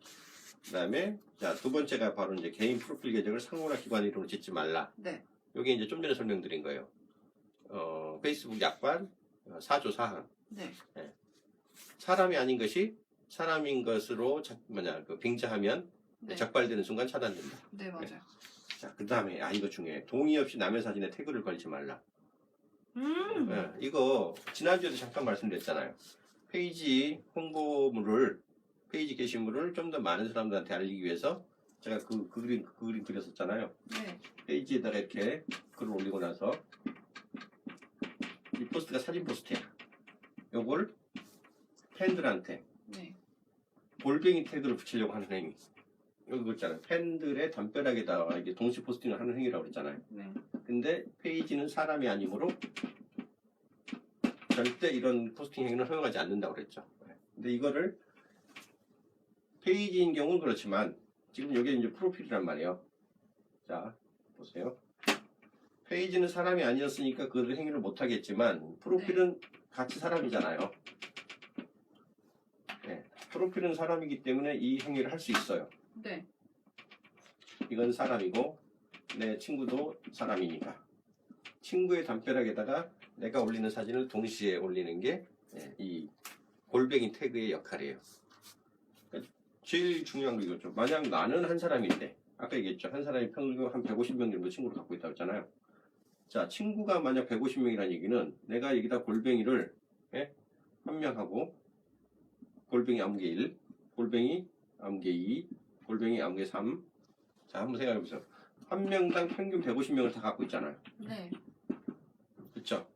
그 다음에 자, 두 번째가 바로 이제 개인 프로필 계정을 상호나 기관 이름으로 짓지 말라.
네.
요게 이제 좀 전에 설명드린 거예요. 페이스북 약관 4조 4항.
네.
사람이 아닌 것이 사람인 것으로 빙자하면
네.
적발되는 순간 차단된다.
네, 맞아요.
자, 그 다음에 이거 중요해. 동의 없이 남의 사진에 태그를 걸지 말라. 이거 지난주에도 잠깐 말씀드렸잖아요. 페이지 홍보물을 페이지 게시물을 좀 더 많은 사람들한테 알리기 위해서 제가 그 그림 그렸었잖아요.
네.
페이지에다가 이렇게 글을 올리고 나서 이 포스트가 사진 포스트야. 요걸 팬들한테
네.
골뱅이 태그를 붙이려고 하는 행위. 여기 있잖아요. 팬들의 담벼락에다가 이게 동시 포스팅을 하는 행위라고 그랬잖아요.
네.
근데 페이지는 사람이 아니므로 절대 이런 포스팅 행위는 허용하지 않는다고 그랬죠. 근데 이거를 페이지인 경우는 그렇지만 지금 여기 이제 프로필이란 말이에요. 자, 보세요. 페이지는 사람이 아니었으니까 그 행위를 못 하겠지만 프로필은 같이 사람이잖아요. 네. 프로필은 사람이기 때문에 이 행위를 할 수 있어요.
네.
이건 사람이고 내 친구도 사람이니까 친구의 담벼락에다가 내가 올리는 사진을 동시에 올리는 게 이 골뱅이 태그의 역할이에요. 그러니까 제일 중요한 거 이거죠. 만약 나는 한 사람인데 아까 얘기했죠. 한 사람이 평균 한 150명 정도 친구를 갖고 있다고 했잖아요. 자, 친구가 만약 150명이라는 얘기는 내가 여기다 골뱅이를 한 명하고 골뱅이 아무개 1, 골뱅이 아무개 2, 골뱅이 아무개 3. 자, 한번 생각해 보세요. 한 명당 평균 150명을 다 갖고 있잖아요.
네.
그렇죠?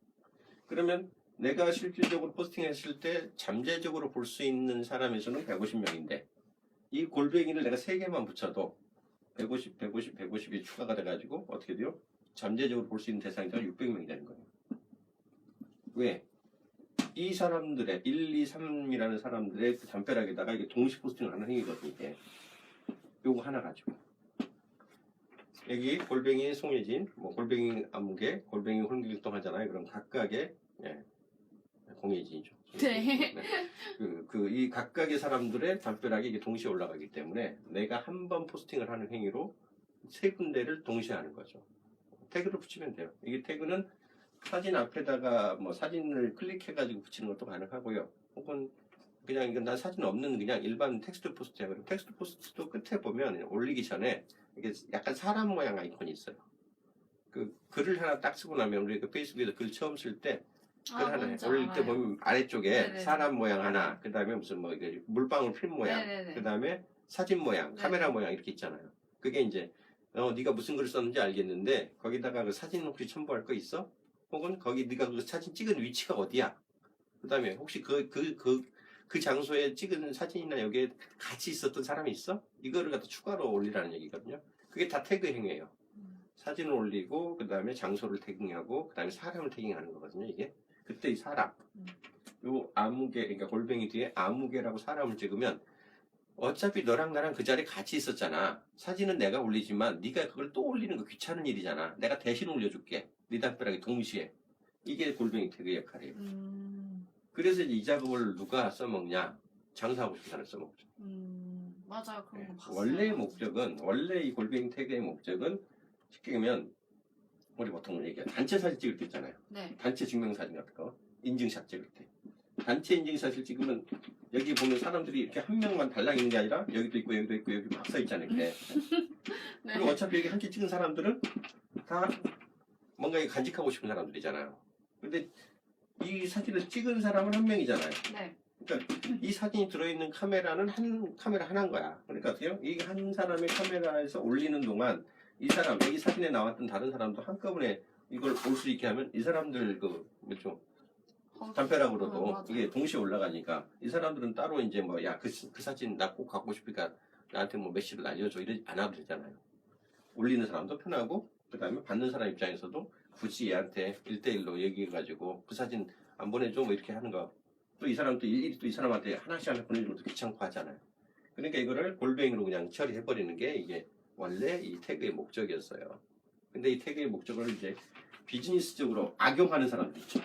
그러면 내가 실질적으로 포스팅했을 때 잠재적으로 볼 수 있는 사람의 수는 150명인데 이 골뱅이를 내가 3개만 붙여도 150, 150, 150이 추가가 돼가지고 어떻게 돼요? 잠재적으로 볼 수 있는 대상자가 600명이 되는 거예요. 왜? 이 사람들의 1, 2, 3이라는 사람들의 그 담벼락에다가 이게 동시 포스팅을 하는 행위거든요. 이게. 요거 하나 가지고. 여기 골뱅이 송혜진, 뭐 골뱅이 안무개, 골뱅이 홍길동 하잖아요. 그럼 각각의 공예진이죠.
네.
이 각각의 사람들의 담벼락이 이게 동시에 올라가기 때문에 내가 한 번 포스팅을 하는 행위로 3군데를 동시에 하는 거죠. 태그를 붙이면 돼요. 이게 태그는 사진 앞에다가 뭐 사진을 클릭해가지고 붙이는 것도 가능하고요. 혹은 그냥 이건 난 사진 없는 그냥 일반 텍스트 포스트야. 그럼 텍스트 포스트도 끝에 보면 올리기 전에 이게 약간 사람 모양 아이콘이 있어요. 그 글을 하나 딱 쓰고 나면 우리 그 페이스북에서 글 처음 쓸 때 글 하나 올릴 때 보면 아래쪽에
네네.
사람 모양 하나, 그 다음에 무슨 뭐 이게 물방울 필 모양,
네네네.
그 다음에 사진 모양,
네네.
카메라 모양 이렇게 있잖아요. 그게 이제 네가 무슨 글을 썼는지 알겠는데 거기다가 그 사진 혹시 첨부할 거 있어? 혹은 거기 네가 그 사진 찍은 위치가 어디야? 그 다음에 혹시 그 장소에 찍은 사진이나 여기에 같이 있었던 사람이 있어? 이거를 갖다 추가로 올리라는 얘기거든요. 그게 다 태그 행위예요. 사진을 올리고 그 다음에 장소를 태깅하고 그 다음에 사람을 태깅하는 거거든요. 이게 그때 이 사람 요 아무개 그러니까 골뱅이 뒤에 아무개라고 사람을 찍으면 어차피 너랑 나랑 그 자리에 같이 있었잖아. 사진은 내가 올리지만 네가 그걸 또 올리는 거 귀찮은 일이잖아. 내가 대신 올려줄게. 네 담벼락에 동시에. 이게 골뱅이 태그 역할이에요. 그래서 이제 이 작업을 누가 써먹냐? 장사하고 싶은 사람이 써먹죠.
맞아요. 그런 거 봤어요.
원래의 목적은 원래 이 골뱅이 태그의 목적은 쉽게 얘기하면 우리 보통 얘기해 단체 사진 찍을 때 있잖아요.
네.
단체 증명사진 같은 거 인증샷 찍을 때 단체 인증샷을 찍으면 여기 보면 사람들이 이렇게 한 명만 달랑 있는 게 아니라 여기도 있고 여기도 있고 여기 막 서 있잖아요. 이렇게.
네.
그리고 어차피 여기 함께 찍은 사람들은 다 뭔가 간직하고 싶은 사람들이잖아요. 근데 이 사진을 찍은 사람은 한 명이잖아요.
네.
그러니까 이 사진이 들어있는 카메라는 한 카메라 하나인 거야. 그러니까 어때요? 이 한 사람의 카메라에서 올리는 동안 이 사람, 이 사진에 나왔던 다른 사람도 한꺼번에 이걸 볼 수 있게 하면 이 사람들 그 뭐죠? 담벼락으로도
맞아요.
이게 동시에 올라가니까 이 사람들은 따로 이제 뭐 야 그 사진 나 꼭 갖고 싶으니까 나한테 뭐 메시지를 알려줘 이러지 안 하도 되잖아요. 올리는 사람도 편하고 그 다음에 받는 사람 입장에서도 굳이 얘한테 1대1로 얘기해가지고 그 사진 안 보내줘 뭐 이렇게 하는 거 또 이 사람도 일일이 또 이 사람한테 하나씩 하나 보내주는 것도 귀찮고 하잖아요. 그러니까 이거를 골뱅이로 그냥 처리해버리는 게 이게 원래 이 태그의 목적이었어요. 근데 이 태그의 목적을 이제 비즈니스적으로 악용하는 사람도 있죠.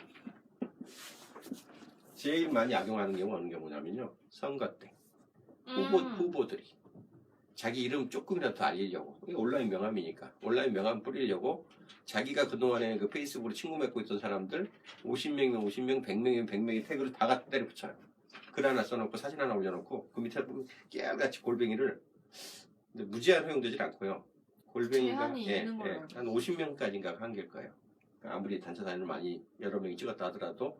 제일 많이 악용하는 경우가 어느 경우냐면요. 선거 때 후보들이 자기 이름 조금이라도 더 알리려고 이게 온라인 명함이니까 온라인 명함 뿌리려고 자기가 그동안에 그 페이스북으로 친구 맺고 있던 사람들 50명이면 50명, 100명이면 100명의 태그를 다 갖다 때려 붙여요. 글 하나 써놓고 사진 하나 올려놓고 그 밑에 보면 깨알같이 골뱅이를 근데 무제한 허용되질 않고요. 골뱅이가
제한이 있는 걸로 알고
한 50명까지인가 한계일 거예요. 그러니까 아무리 단체 사진을 많이 여러 명이 찍었다 하더라도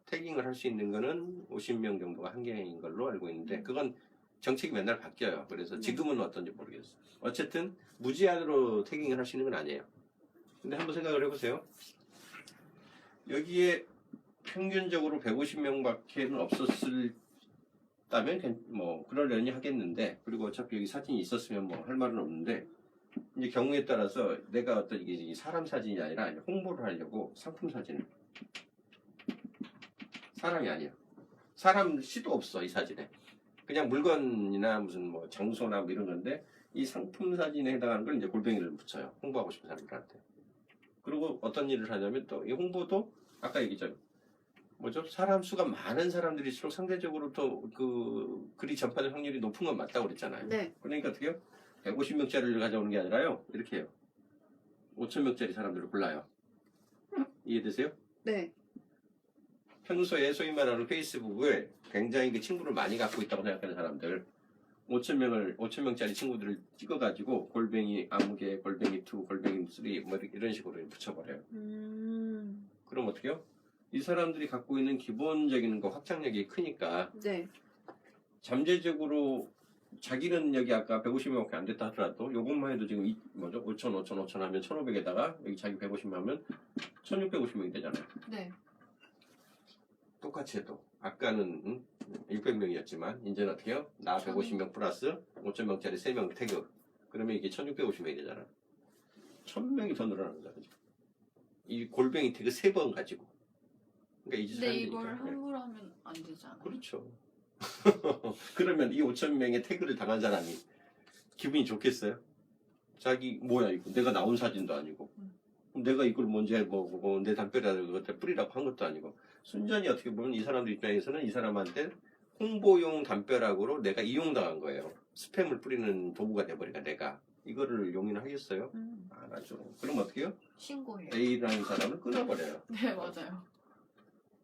태깅을 할 수 있는 거는 50명 정도가 한계인 걸로 알고 있는데 그건 정책이 맨날 바뀌어요. 그래서 지금은 어떤지 모르겠어요. 어쨌든 무제한으로 태깅을 할 수 있는 건 아니에요. 근데 한번 생각을 해보세요. 여기에 평균적으로 150명밖에 없었다면 뭐 그러려니 하겠는데 그리고 어차피 여기 사진이 있었으면 뭐 할 말은 없는데 이제 경우에 따라서 내가 어떤 이게 사람 사진이 아니라 홍보를 하려고 상품 사진을 사람이 아니야. 사람 시도 없어 이 사진에. 그냥 물건이나 무슨 뭐 장소나 뭐 이런 건데 이 상품 사진에 해당하는 걸 이제 골뱅이를 붙여요. 홍보하고 싶은 사람들한테. 그리고 어떤 일을 하냐면 또 이 홍보도 아까 얘기했죠. 뭐죠? 사람 수가 많은 사람들일수록 상대적으로 또 그 글이 전파될 확률이 높은 건 맞다고 그랬잖아요.
네.
그러니까 어떻게 해요? 150명짜리를 가져오는 게 아니라요. 이렇게 해요. 5,000명짜리 사람들을 골라요. 이해되세요?
네.
평소에 소위 말하는 페이스북을 굉장히 그 친구를 많이 갖고 있다고 생각하는 사람들 5,000명짜리 친구들을 찍어가지고 골뱅이 아무개, 골뱅이 2, 골뱅이 3 뭐 이런 식으로 붙여버려요. 그럼 어떻게 해요? 이 사람들이 갖고 있는 기본적인 거 확장력이 크니까
네.
잠재적으로 자기 능력이 아까 150명밖에 안 됐다 하더라도 요것만 해도 지금 5,000 하면 1,500에다가 여기 자기 150명 하면 1,650명이 되잖아요.
네.
똑같이 해도 아까는 600명이었지만 이제는 어떻게 해요? 나 150명 플러스 5,000명짜리 3명 태그 그러면 이게 1,650명이 되잖아. 1,000명이 더 늘어나는 거죠. 이 골뱅이 태그 3번 가지고 그러니까 이 짓을
근데
하는
이걸
거니까.
함부로 하면 안 되잖아요.
그렇죠. 그러면 이 5,000명의 태그를 당한 사람이 기분이 좋겠어요? 자기 뭐야 이거 내가 나온 사진도 아니고 내가 이걸 먼저 내 담벼락을 그것에 뿌리라고 한 것도 아니고 순전히 어떻게 보면 이 사람들 입장에서는 이 사람한테 홍보용 담벼락으로 내가 이용당한 거예요. 스팸을 뿌리는 도구가 돼버리니까 내가 이거를 용인을 하겠어요? 안 하죠. 그럼 어떻게 해요?
신고해요.
A라는 사람을 끊어버려요.
네, 맞아요.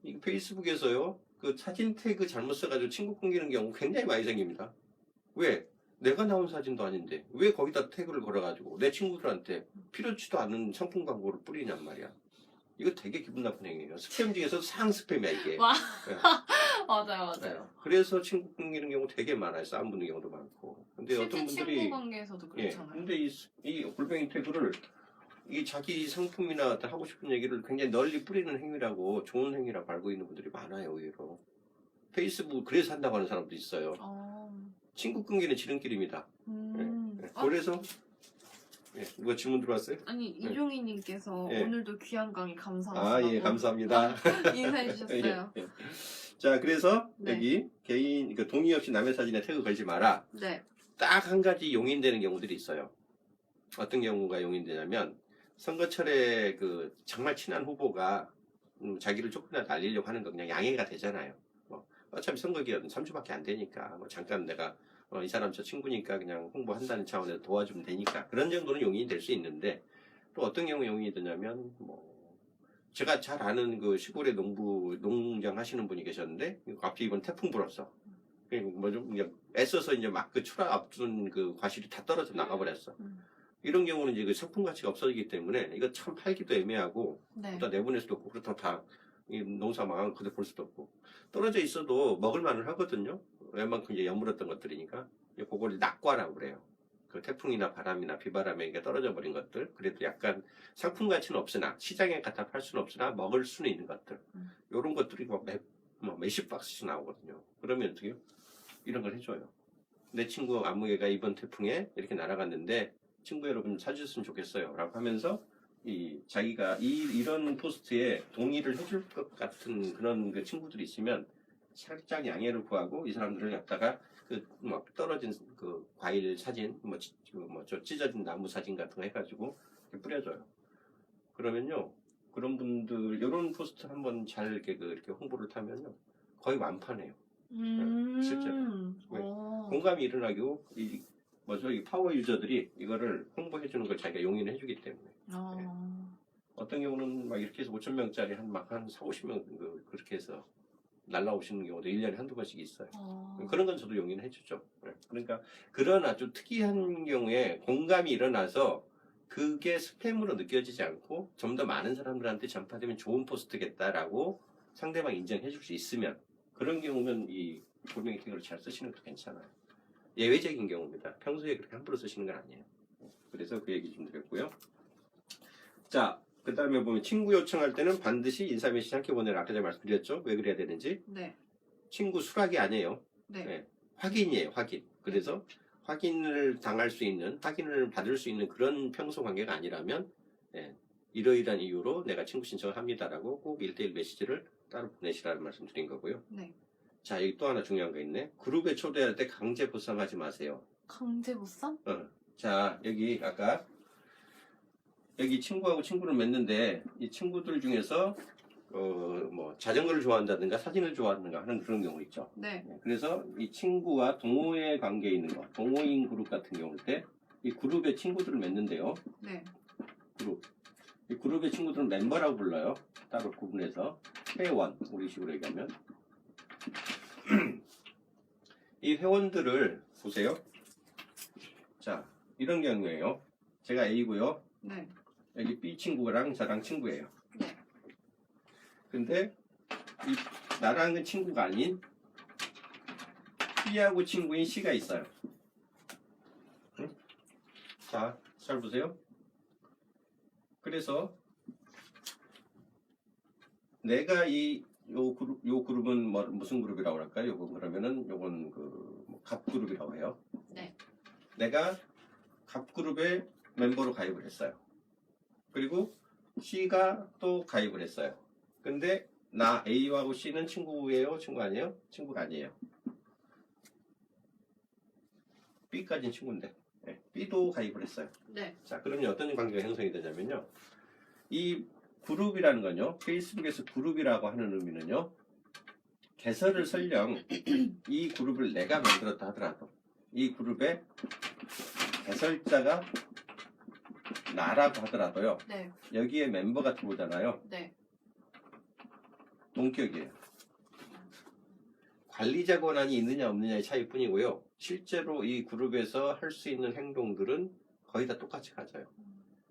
이 페이스북에서요 그 사진 태그 잘못 써가지고 친구 끊기는 경우 굉장히 많이 생깁니다. 왜? 내가 나온 사진도 아닌데 왜 거기다 태그를 걸어가지고 내 친구들한테 필요치도 않은 상품 광고를 뿌리냔 말이야. 이거 되게 기분 나쁜 행위예요. 스팸 중에서 상 스팸이야 이게.
와.
네.
맞아요.
네. 그래서 친구 끊기는 경우 되게 많아요. 싸움 붙는 경우도 많고. 근데
실제
어떤 분들이
친구 관계에서도 그렇잖아요.
근데 이 골뱅이 태그를 이 자기 상품이나 어떤 하고 싶은 얘기를 굉장히 널리 뿌리는 행위라고 좋은 행위라고 알고 있는 분들이 많아요. 오히려 페이스북 그래서 한다고 하는 사람도 있어요. 친구 끊기는 지름길입니다. 그래서 누가 질문 들어왔어요?
아니 이종희님께서
예.
오늘도 귀한 강의 감사하다고
예, 감사합니다.
인사해 주셨어요.
예. 자, 그래서
네.
여기 개인 동의 없이 남의 사진에 태그 걸지 마라.
네.
딱 한 가지 용인되는 경우들이 있어요. 어떤 경우가 용인되냐면 선거철에 그 정말 친한 후보가 자기를 조금이라도 알리려고 하는 거 그냥 양해가 되잖아요. 뭐 어차피 선거 기간 3주밖에 안 되니까 뭐 잠깐 내가 이 사람 저 친구니까 그냥 홍보한다는 차원에서 도와주면 되니까 그런 정도는 용인이 될 수 있는데 또 어떤 경우 용인이 되냐면 뭐 제가 잘 아는 그 시골에 농장 하시는 분이 계셨는데 앞뒤 이번 태풍 불었어. 뭐좀 그냥 애써서 이제 막 그 추락 앞둔 그 과실이 다 떨어져 나가버렸어. 이런 경우는 이제 그 상품 가치가 없어지기 때문에 이거 참 팔기도 애매하고
네.
또 내보낼 수도 없고 그렇다고 다 이 농사 망한 그대로 볼 수도 없고 떨어져 있어도 먹을 만은 하거든요. 웬만큼 이제 여물었던 것들이니까 그걸 낙과라고 그래요. 그 태풍이나 바람이나 비바람에 이게 떨어져 버린 것들 그래도 약간 상품 가치는 없으나 시장에 갖다 팔 수는 없으나 먹을 수는 있는 것들 이런 것들이 뭐 몇십 박스씩 나오거든요. 그러면 어떻게 이런 걸 해줘요. 내 친구 아무개가 이번 태풍에 이렇게 날아갔는데 친구 여러분 사주셨으면 좋겠어요 라고 하면서 자기가 이런 포스트에 동의를 해줄 것 같은 그런 그 친구들이 있으면 살짝 양해를 구하고 이 사람들을 갖다가 뭐 떨어진 그 과일 사진, 저 찢어진 나무 사진 같은 거 해가지고 뿌려줘요. 그러면요, 그런 분들 이런 포스트 한번 잘 이렇게 홍보를 타면요, 거의 완판해요. 실제로. 왜? 공감이 일어나고 이 파워 유저들이 이거를 홍보해주는 걸 자기가 용인을 해주기 때문에. 네. 어떤 경우는 막 이렇게 해서 5,000명짜리 한 4, 50명 그렇게 해서 날라오시는 경우도 1년에 한두 번씩 있어요. 그런 건 저도 용인을 해주죠. 그러니까 그런 아주 특이한 경우에 공감이 일어나서 그게 스팸으로 느껴지지 않고 좀 더 많은 사람들한테 전파되면 좋은 포스트겠다라고 상대방 인정해 줄 수 있으면 그런 경우는 이 고명히팅을 잘 쓰시는 것도 괜찮아요. 예외적인 경우입니다. 평소에 그렇게 함부로 쓰시는 건 아니에요. 그래서 그 얘기 좀 드렸고요. 자, 그 다음에 보면 친구 요청할 때는 반드시 인사 메시지 함께 보내라. 아까 제가 말씀드렸죠? 왜 그래야 되는지.
네.
친구 수락이 아니에요.
네.
네. 확인이에요. 확인. 그래서 확인을 당할 수 있는, 확인을 받을 수 있는 그런 평소 관계가 아니라면 이러이러한 이유로 내가 친구 신청을 합니다라고 꼭 1대1 메시지를 따로 보내시라는 말씀 드린 거고요.
네.
자, 여기 또 하나 중요한 거 있네. 그룹에 초대할 때 강제 보상하지 마세요.
강제 보상?
자, 여기 아까 여기 친구하고 친구를 맺는데 이 친구들 중에서 자전거를 좋아한다든가 사진을 좋아한다든가 하는 그런 경우 있죠.
네.
그래서 이 친구와 동호회 관계에 있는 거, 동호인 그룹 같은 경우일 때 이 그룹의 친구들을 맺는데요.
네.
이 그룹의 친구들은 멤버라고 불러요. 따로 구분해서 회원, 우리 식으로 얘기하면 이 회원들을 보세요. 자, 이런 경우에요. 제가 A고요.
네.
여기 B 친구랑 저랑 친구예요.
네.
근데 나랑은 친구가 아닌 B하고 친구인 C가 있어요. 응? 자, 잘 보세요. 그래서 내가 요 그룹은 무슨 그룹이라고 할까요? 요건 그러면은 요건 갑 그룹이라고 해요.
네.
내가 갑 그룹에 멤버로 가입을 했어요. 그리고 C가 또 가입을 했어요. 근데 나 A하고 C는 친구예요? 친구 아니에요? 친구가 아니에요. B까지는 친구인데 B도 가입을 했어요.
네.
자, 그러면 어떤 관계가 형성이 되냐면요. 이 그룹이라는 건요. 페이스북에서 그룹이라고 하는 의미는요. 개설을 설령 이 그룹을 내가 만들었다 하더라도 이 그룹의 개설자가 나라고 하더라도요.
네.
여기에 멤버가 들어오잖아요.
네.
동격이에요. 관리자 권한이 있느냐 없느냐의 차이뿐이고요. 실제로 이 그룹에서 할 수 있는 행동들은 거의 다 똑같이 가져요.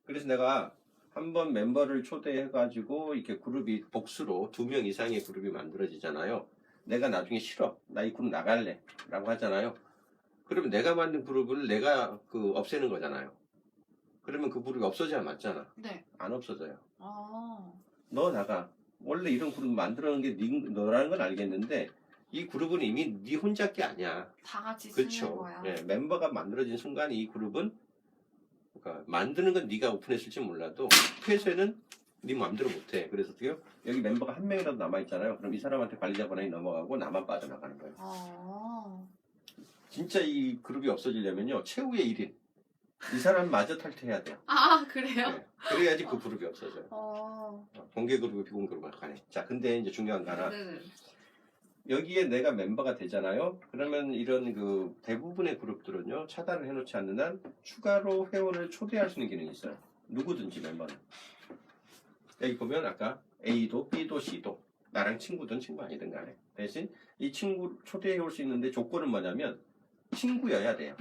그래서 내가 한번 멤버를 초대해가지고 이렇게 그룹이 복수로 2명 이상의 그룹이 만들어지잖아요. 내가 나중에 싫어. 나 이 그룹 나갈래. 라고 하잖아요. 그러면 내가 만든 그룹을 내가 없애는 거잖아요. 그러면 그 그룹이 없어져야 맞잖아.
네.
안 없어져요.
너
나가. 원래 이런 그룹 만들어놓은 게 너라는 건 알겠는데 이 그룹은 이미 네 혼자 게 아니야.
다 같이 쓰는
그렇죠.
거야.
네, 멤버가 만들어진 순간 이 그룹은 그러니까 만드는 건 네가 오픈했을지 몰라도 폐쇄는 네 마음대로 못해. 그래서 어떻게요? 여기 멤버가 한 명이라도 남아있잖아요. 그럼 이 사람한테 관리자 권한이 넘어가고 나만 빠져나가는 거예요. 진짜 이 그룹이 없어지려면요. 최후의 1인. 이 사람마저 탈퇴해야 돼요.
그래요?
네. 그래야지 그 그룹이 없어져요. 공개 그룹이 비공개 그룹을 가네. 자, 근데 이제 중요한 거 하나.
네.
여기에 내가 멤버가 되잖아요. 그러면 이런 대부분의 그룹들은요. 차단을 해놓지 않는 한 추가로 회원을 초대할 수 있는 기능이 있어요. 누구든지 멤버는. 여기 보면 아까 A도 B도 C도 나랑 친구든 친구 아니든 간에 대신 이 친구 초대해 올 수 있는데 조건은 뭐냐면 친구여야 돼요.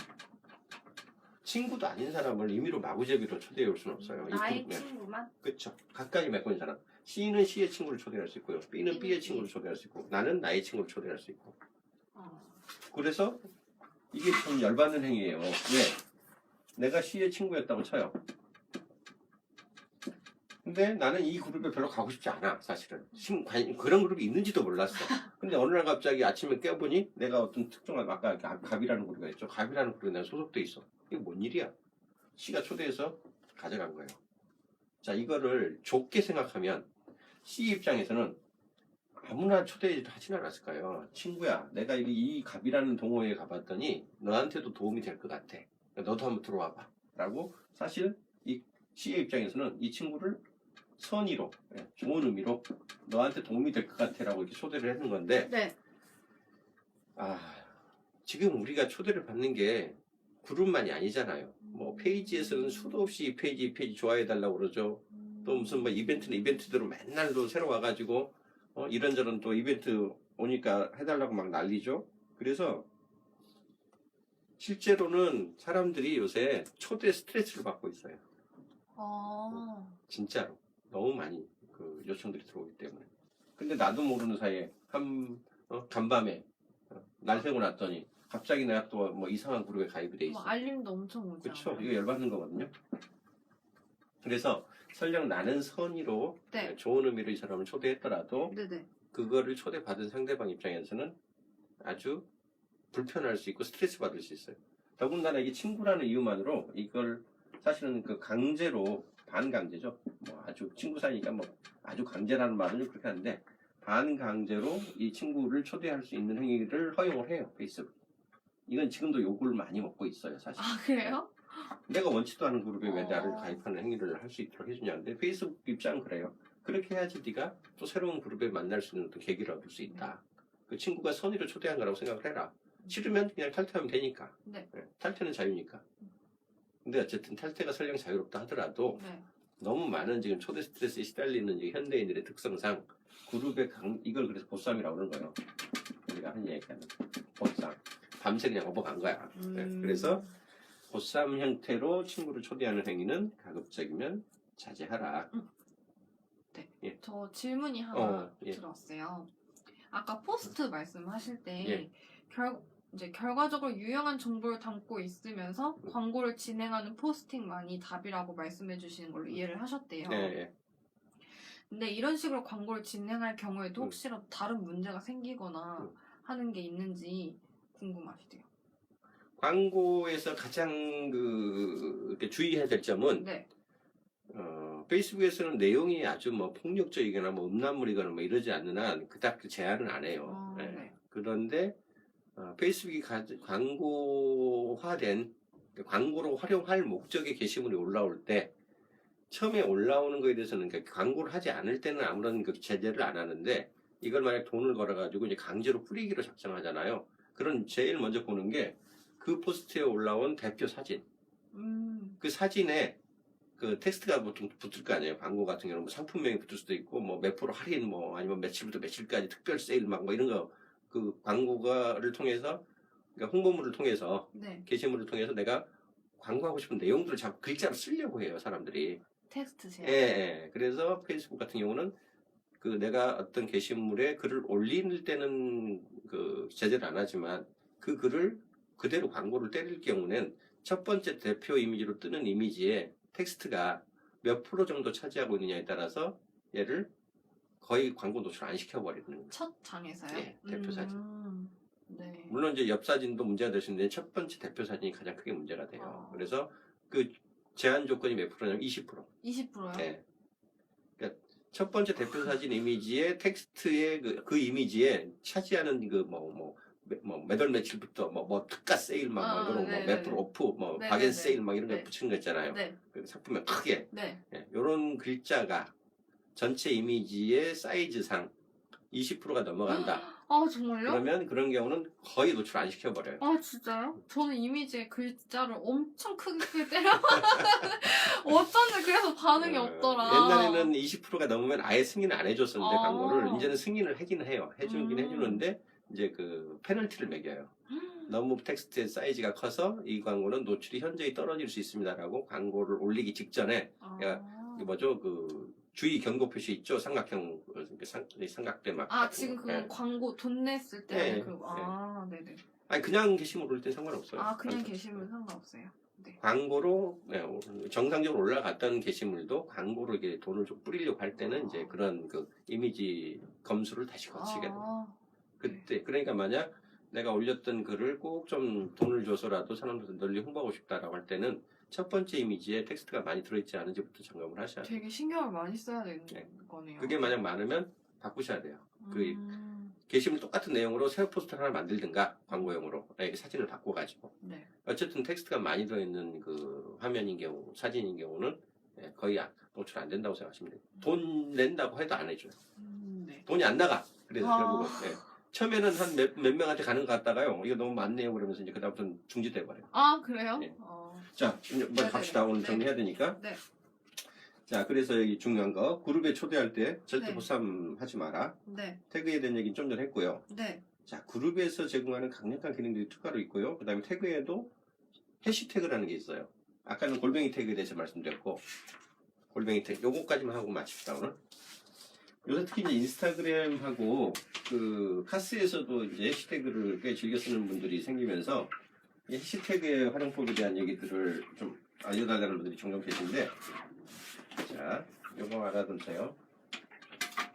친구도 아닌 사람을 임의로 마구잡이로 초대해 올 수는 없어요.
나의 친구만?
그렇죠. 가까이 맺고 있는 사람. C는 C의 친구를 초대할 수 있고요. B는 B의 친구를 초대할 수 있고, 나는 나의 친구를 초대할 수 있고. 그래서 이게 좀 열받는 행위예요. 왜? 내가 C의 친구였다고 쳐요. 근데 나는 이 그룹에 별로 가고 싶지 않아, 사실은. 그런 그룹이 있는지도 몰랐어. 근데 어느 날 갑자기 아침에 깨보니 내가 어떤 특정한, 아까 갑이라는 그룹이 있죠. 갑이라는 그룹에 내가 소속돼 있어. 이게 뭔 일이야? C가 초대해서 가져간 거예요. 자, 이거를 좁게 생각하면 C 입장에서는 아무나 초대하진 않았을까요? 친구야, 내가 이 갑이라는 동호회에 가봤더니 너한테도 도움이 될 것 같아. 너도 한번 들어와 봐. 라고 사실 이 C의 입장에서는 이 친구를 선의로, 좋은 의미로 너한테 도움이 될 것 같아 라고 이렇게 초대를 하는 건데,
네.
지금 우리가 초대를 받는 게 그룹만이 아니잖아요. 뭐 페이지에서는 수도 없이 이 페이지 좋아해달라고 그러죠. 또 무슨 뭐 이벤트대로 맨날 또 새로 와가지고 이런저런 또 이벤트 오니까 해달라고 막 난리죠. 그래서 실제로는 사람들이 요새 초대 스트레스를 받고 있어요. 진짜로 너무 많이 그 요청들이 들어오기 때문에. 근데 나도 모르는 사이에 간밤에 날 새고 났더니 갑자기 내가 또 뭐 이상한 그룹에 가입이 돼 있어.
알림도 엄청 오죠.
그렇죠. 이거 열받는 거거든요. 그래서 설령 나는 선의로
네.
좋은 의미로 이 사람을 초대했더라도
네네.
그거를 초대받은 상대방 입장에서는 아주 불편할 수 있고 스트레스 받을 수 있어요. 더군다나 이게 친구라는 이유만으로 이걸 사실은 그 강제로 반강제죠. 뭐 아주 친구 사이니까 뭐 아주 강제라는 말은 좀 그렇게 하는데 반강제로 이 친구를 초대할 수 있는 행위를 허용을 해요. 페이스북. 이건 지금도 욕을 많이 먹고 있어요, 사실.
그래요?
내가 원치도 않은 그룹에 왜 나를 가입하는 행위를 할 수 있도록 해주냐는데 페이스북 입장은 그래요. 그렇게 해야지 네가 또 새로운 그룹에 만날 수 있는 어떤 계기를 얻을 수 있다. 그 친구가 선의로 초대한 거라고 생각을 해라. 싫으면 그냥 탈퇴하면 되니까.
네.
탈퇴는 자유니까. 근데 어쨌든 탈퇴가 설령 자유롭다 하더라도
네.
너무 많은 지금 초대 스트레스에 시달리는 이 현대인들의 특성상 그룹의 이걸 그래서 보쌈이라고 그러는 거예요. 우리가 하는 얘기는 보쌈. 밤새 그냥 업어간 거야. 그래서 보쌈 형태로 친구를 초대하는 행위는 가급적이면 자제하라.
네.
예.
저 질문이 하나
예.
들었어요. 아까 포스트 말씀하실 때
예.
이제 결과적으로 유용한 정보를 담고 있으면서 광고를 진행하는 포스팅만이 답이라고 말씀해 주시는 걸로 이해를 하셨대요.
예.
근데 이런 식으로 광고를 진행할 경우에도 혹시라도 다른 문제가 생기거나 하는 게 있는지 궁금하시대요.
광고에서 가장 이렇게 주의해야 될 점은
네.
페이스북에서는 내용이 아주 뭐 폭력적이거나 뭐 음란물이거나 뭐 이러지 않는 한 그닥 제한은 안 해요.
네.
그런데 페이스북이 광고화된 광고로 활용할 목적의 게시물이 올라올 때 처음에 올라오는 거에 대해서는 그러니까 광고를 하지 않을 때는 아무런 그 제재를 안 하는데 이걸 만약 돈을 걸어가지고 이제 강제로 뿌리기로 작정하잖아요. 그런 제일 먼저 보는 게 그 포스트에 올라온 대표 사진. 그 사진에 그 텍스트가 보통 붙을 거 아니에요. 광고 같은 경우는 뭐 상품명이 붙을 수도 있고 뭐 몇 프로 할인 뭐 아니면 며칠부터 며칠까지 특별 세일 막 뭐 이런 거 그 광고를 통해서 그러니까 홍보물을 통해서
네.
게시물을 통해서 내가 광고하고 싶은 내용들을 자꾸 글자로 쓰려고 해요. 사람들이.
텍스트세요?
예. 그래서 페이스북 같은 경우는 그 내가 어떤 게시물에 글을 올릴 때는 그 제재를 안 하지만 그 글을 그대로 광고를 때릴 경우는 첫 번째 대표 이미지로 뜨는 이미지에 텍스트가 몇 프로 정도 차지하고 있느냐에 따라서 얘를 거의 광고 노출 안 시켜버리는 거예요.
첫 장에서요?
예, 대표 사진.
네.
물론 이제 옆 사진도 문제가 될 수 있는데 첫 번째 대표 사진이 가장 크게 문제가 돼요. 그래서 그 제한 조건이 몇 프로냐면 20%.
20%요?
네. 그러니까 첫 번째 대표 사진 이미지의 텍스트의 그 이미지에 차지하는 그 몇 월 며칠부터 뭐 특가 세일 막 이런 거 몇 프로 오프 뭐 박앤 세일 막 이런 거 붙이는 거 있잖아요.
네.
그 상품명 크게.
네.
이런 글자가 전체 이미지의 사이즈상 20%가 넘어간다.
정말요?
그러면 그런 경우는 거의 노출 안 시켜버려요.
진짜요? 저는 이미지에 글자를 엄청 크게 때려. 어쩐지 그래서 반응이 없더라.
옛날에는 20%가 넘으면 아예 승인을 안 해줬었는데 광고를 이제는 승인을 하긴 해요. 해주긴 해주는데 이제 그 페널티를 매겨요. 너무 텍스트의 사이즈가 커서 이 광고는 노출이 현저히 떨어질 수 있습니다라고 광고를 올리기 직전에 이게 뭐죠? 그 주의 경고 표시 있죠? 삼각형 삼각대 막.
지금 그
예.
광고 돈 냈을 때
네,
네네.
아니 그냥 게시물 올릴 때 상관없어요.
그냥 게시물 상관없어요. 네.
광고로 정상적으로 올라갔던 게시물도 광고로 이게 돈을 좀 뿌리려고 할 때는 이제 그런 그 이미지 검수를 다시 거치게 돼요. 그때 그러니까 만약 내가 올렸던 글을 꼭 좀 돈을 줘서라도 사람들한테 널리 홍보하고 싶다라고 할 때는 첫 번째 이미지에 텍스트가 많이 들어있지 않은지부터 점검을 하셔야 돼요.
되게 신경을 많이 써야 되는 거네요.
그게 만약 많으면 바꾸셔야 돼요. 그 게시물 똑같은 내용으로 새 포스터를 하나 만들든가 광고용으로 사진을 바꿔가지고.
네.
어쨌든 텍스트가 많이 들어있는 그 화면인 경우, 사진인 경우는 거의 노출 안 된다고 생각하시면 돼요. 돈 낸다고 해도 안 해줘요.
네.
돈이 안 나가. 그래서 결국은 처음에는 한 몇 명한테 가는 것 같다가요. 이거 너무 많네요. 그러면서 이제 그다음부터는 중지돼 버려요.
그래요?
네. 자, 이제 먼저 갑시다. 오늘 정리해야 되니까.
네.
자, 그래서 여기 중요한 거 그룹에 초대할 때 절대
네.
보쌈하지 마라.
네.
태그에 대한 얘기는 좀 전에 했고요.
네.
자, 그룹에서 제공하는 강력한 기능들이 추가로 있고요. 그 다음에 태그에도 해시태그라는 게 있어요. 아까는 골뱅이 태그에 대해서 말씀드렸고, 골뱅이 태그, 요거까지만 하고 마칩시다, 오늘. 요새 특히 이제 인스타그램하고 그 카스에서도 이제 해시태그를 꽤 즐겨 쓰는 분들이 생기면서 이 해시태그의 활용법에 대한 얘기들을 좀 알려달라는 분들이 종종 계신데, 자, 요거 알아두세요.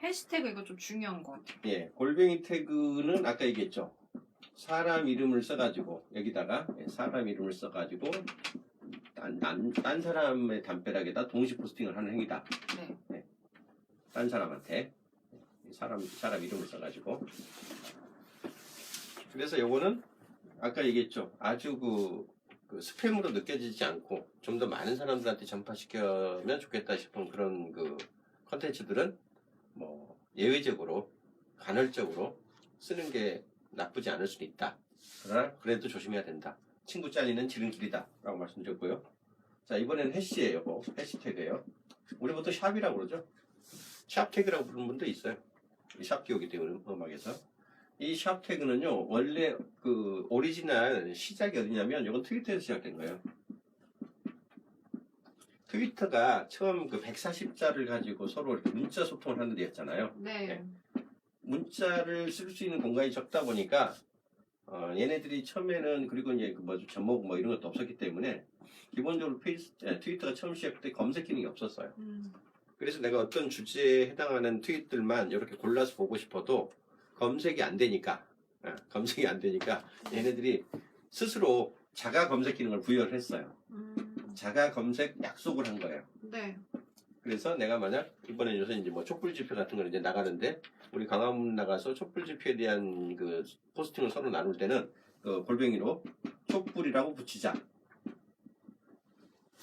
해시태그 이거 좀 중요한 것 같아요.
예, 골뱅이 태그는 아까 얘기했죠. 사람 이름을 써가지고 여기다가 사람 이름을 써가지고 딴 사람의 담벼락에다 동시 포스팅을 하는 행위다.
네.
딴 사람한테 사람 이름을 써가지고. 그래서 요거는 아까 얘기했죠. 아주 그 스팸으로 느껴지지 않고 좀 더 많은 사람들한테 전파시키면 좋겠다 싶은 그런 그 컨텐츠들은 뭐 예외적으로 간헐적으로 쓰는 게 나쁘지 않을 수도 있다. 그러나 그래도 조심해야 된다. 친구 잘리는 지름길이다 라고 말씀드렸고요. 자, 이번에는 해시예요. 해시태그예요. 우리 보통 샵이라고 그러죠. 샵 태그라고 부르는 분도 있어요. 이 샵 기호기 때문에 음악에서. 이 샵 태그는요, 원래 그 오리지널 시작이 어디냐면 이건 트위터에서 시작된 거예요. 트위터가 처음 그 140자를 가지고 서로 이렇게 문자 소통을 하는 데였잖아요.
네.
문자를 쓸 수 있는 공간이 적다 보니까 얘네들이 처음에는 그리고 이제 그 제목 이런 것도 없었기 때문에 기본적으로 트위터가 처음 시작할 때 검색 기능이 없었어요. 그래서 내가 어떤 주제에 해당하는 트윗들만 이렇게 골라서 보고 싶어도 검색이 안 되니까 얘네들이 스스로 자가 검색 기능을 부여를 했어요. 자가 검색 약속을 한 거예요.
네.
그래서 내가 만약 이번에 요새 이제 뭐 촛불 집회 같은 거 이제 나가는데 우리 광화문 나가서 촛불 집회에 대한 그 포스팅을 서로 나눌 때는 그 골뱅이로 촛불이라고 붙이자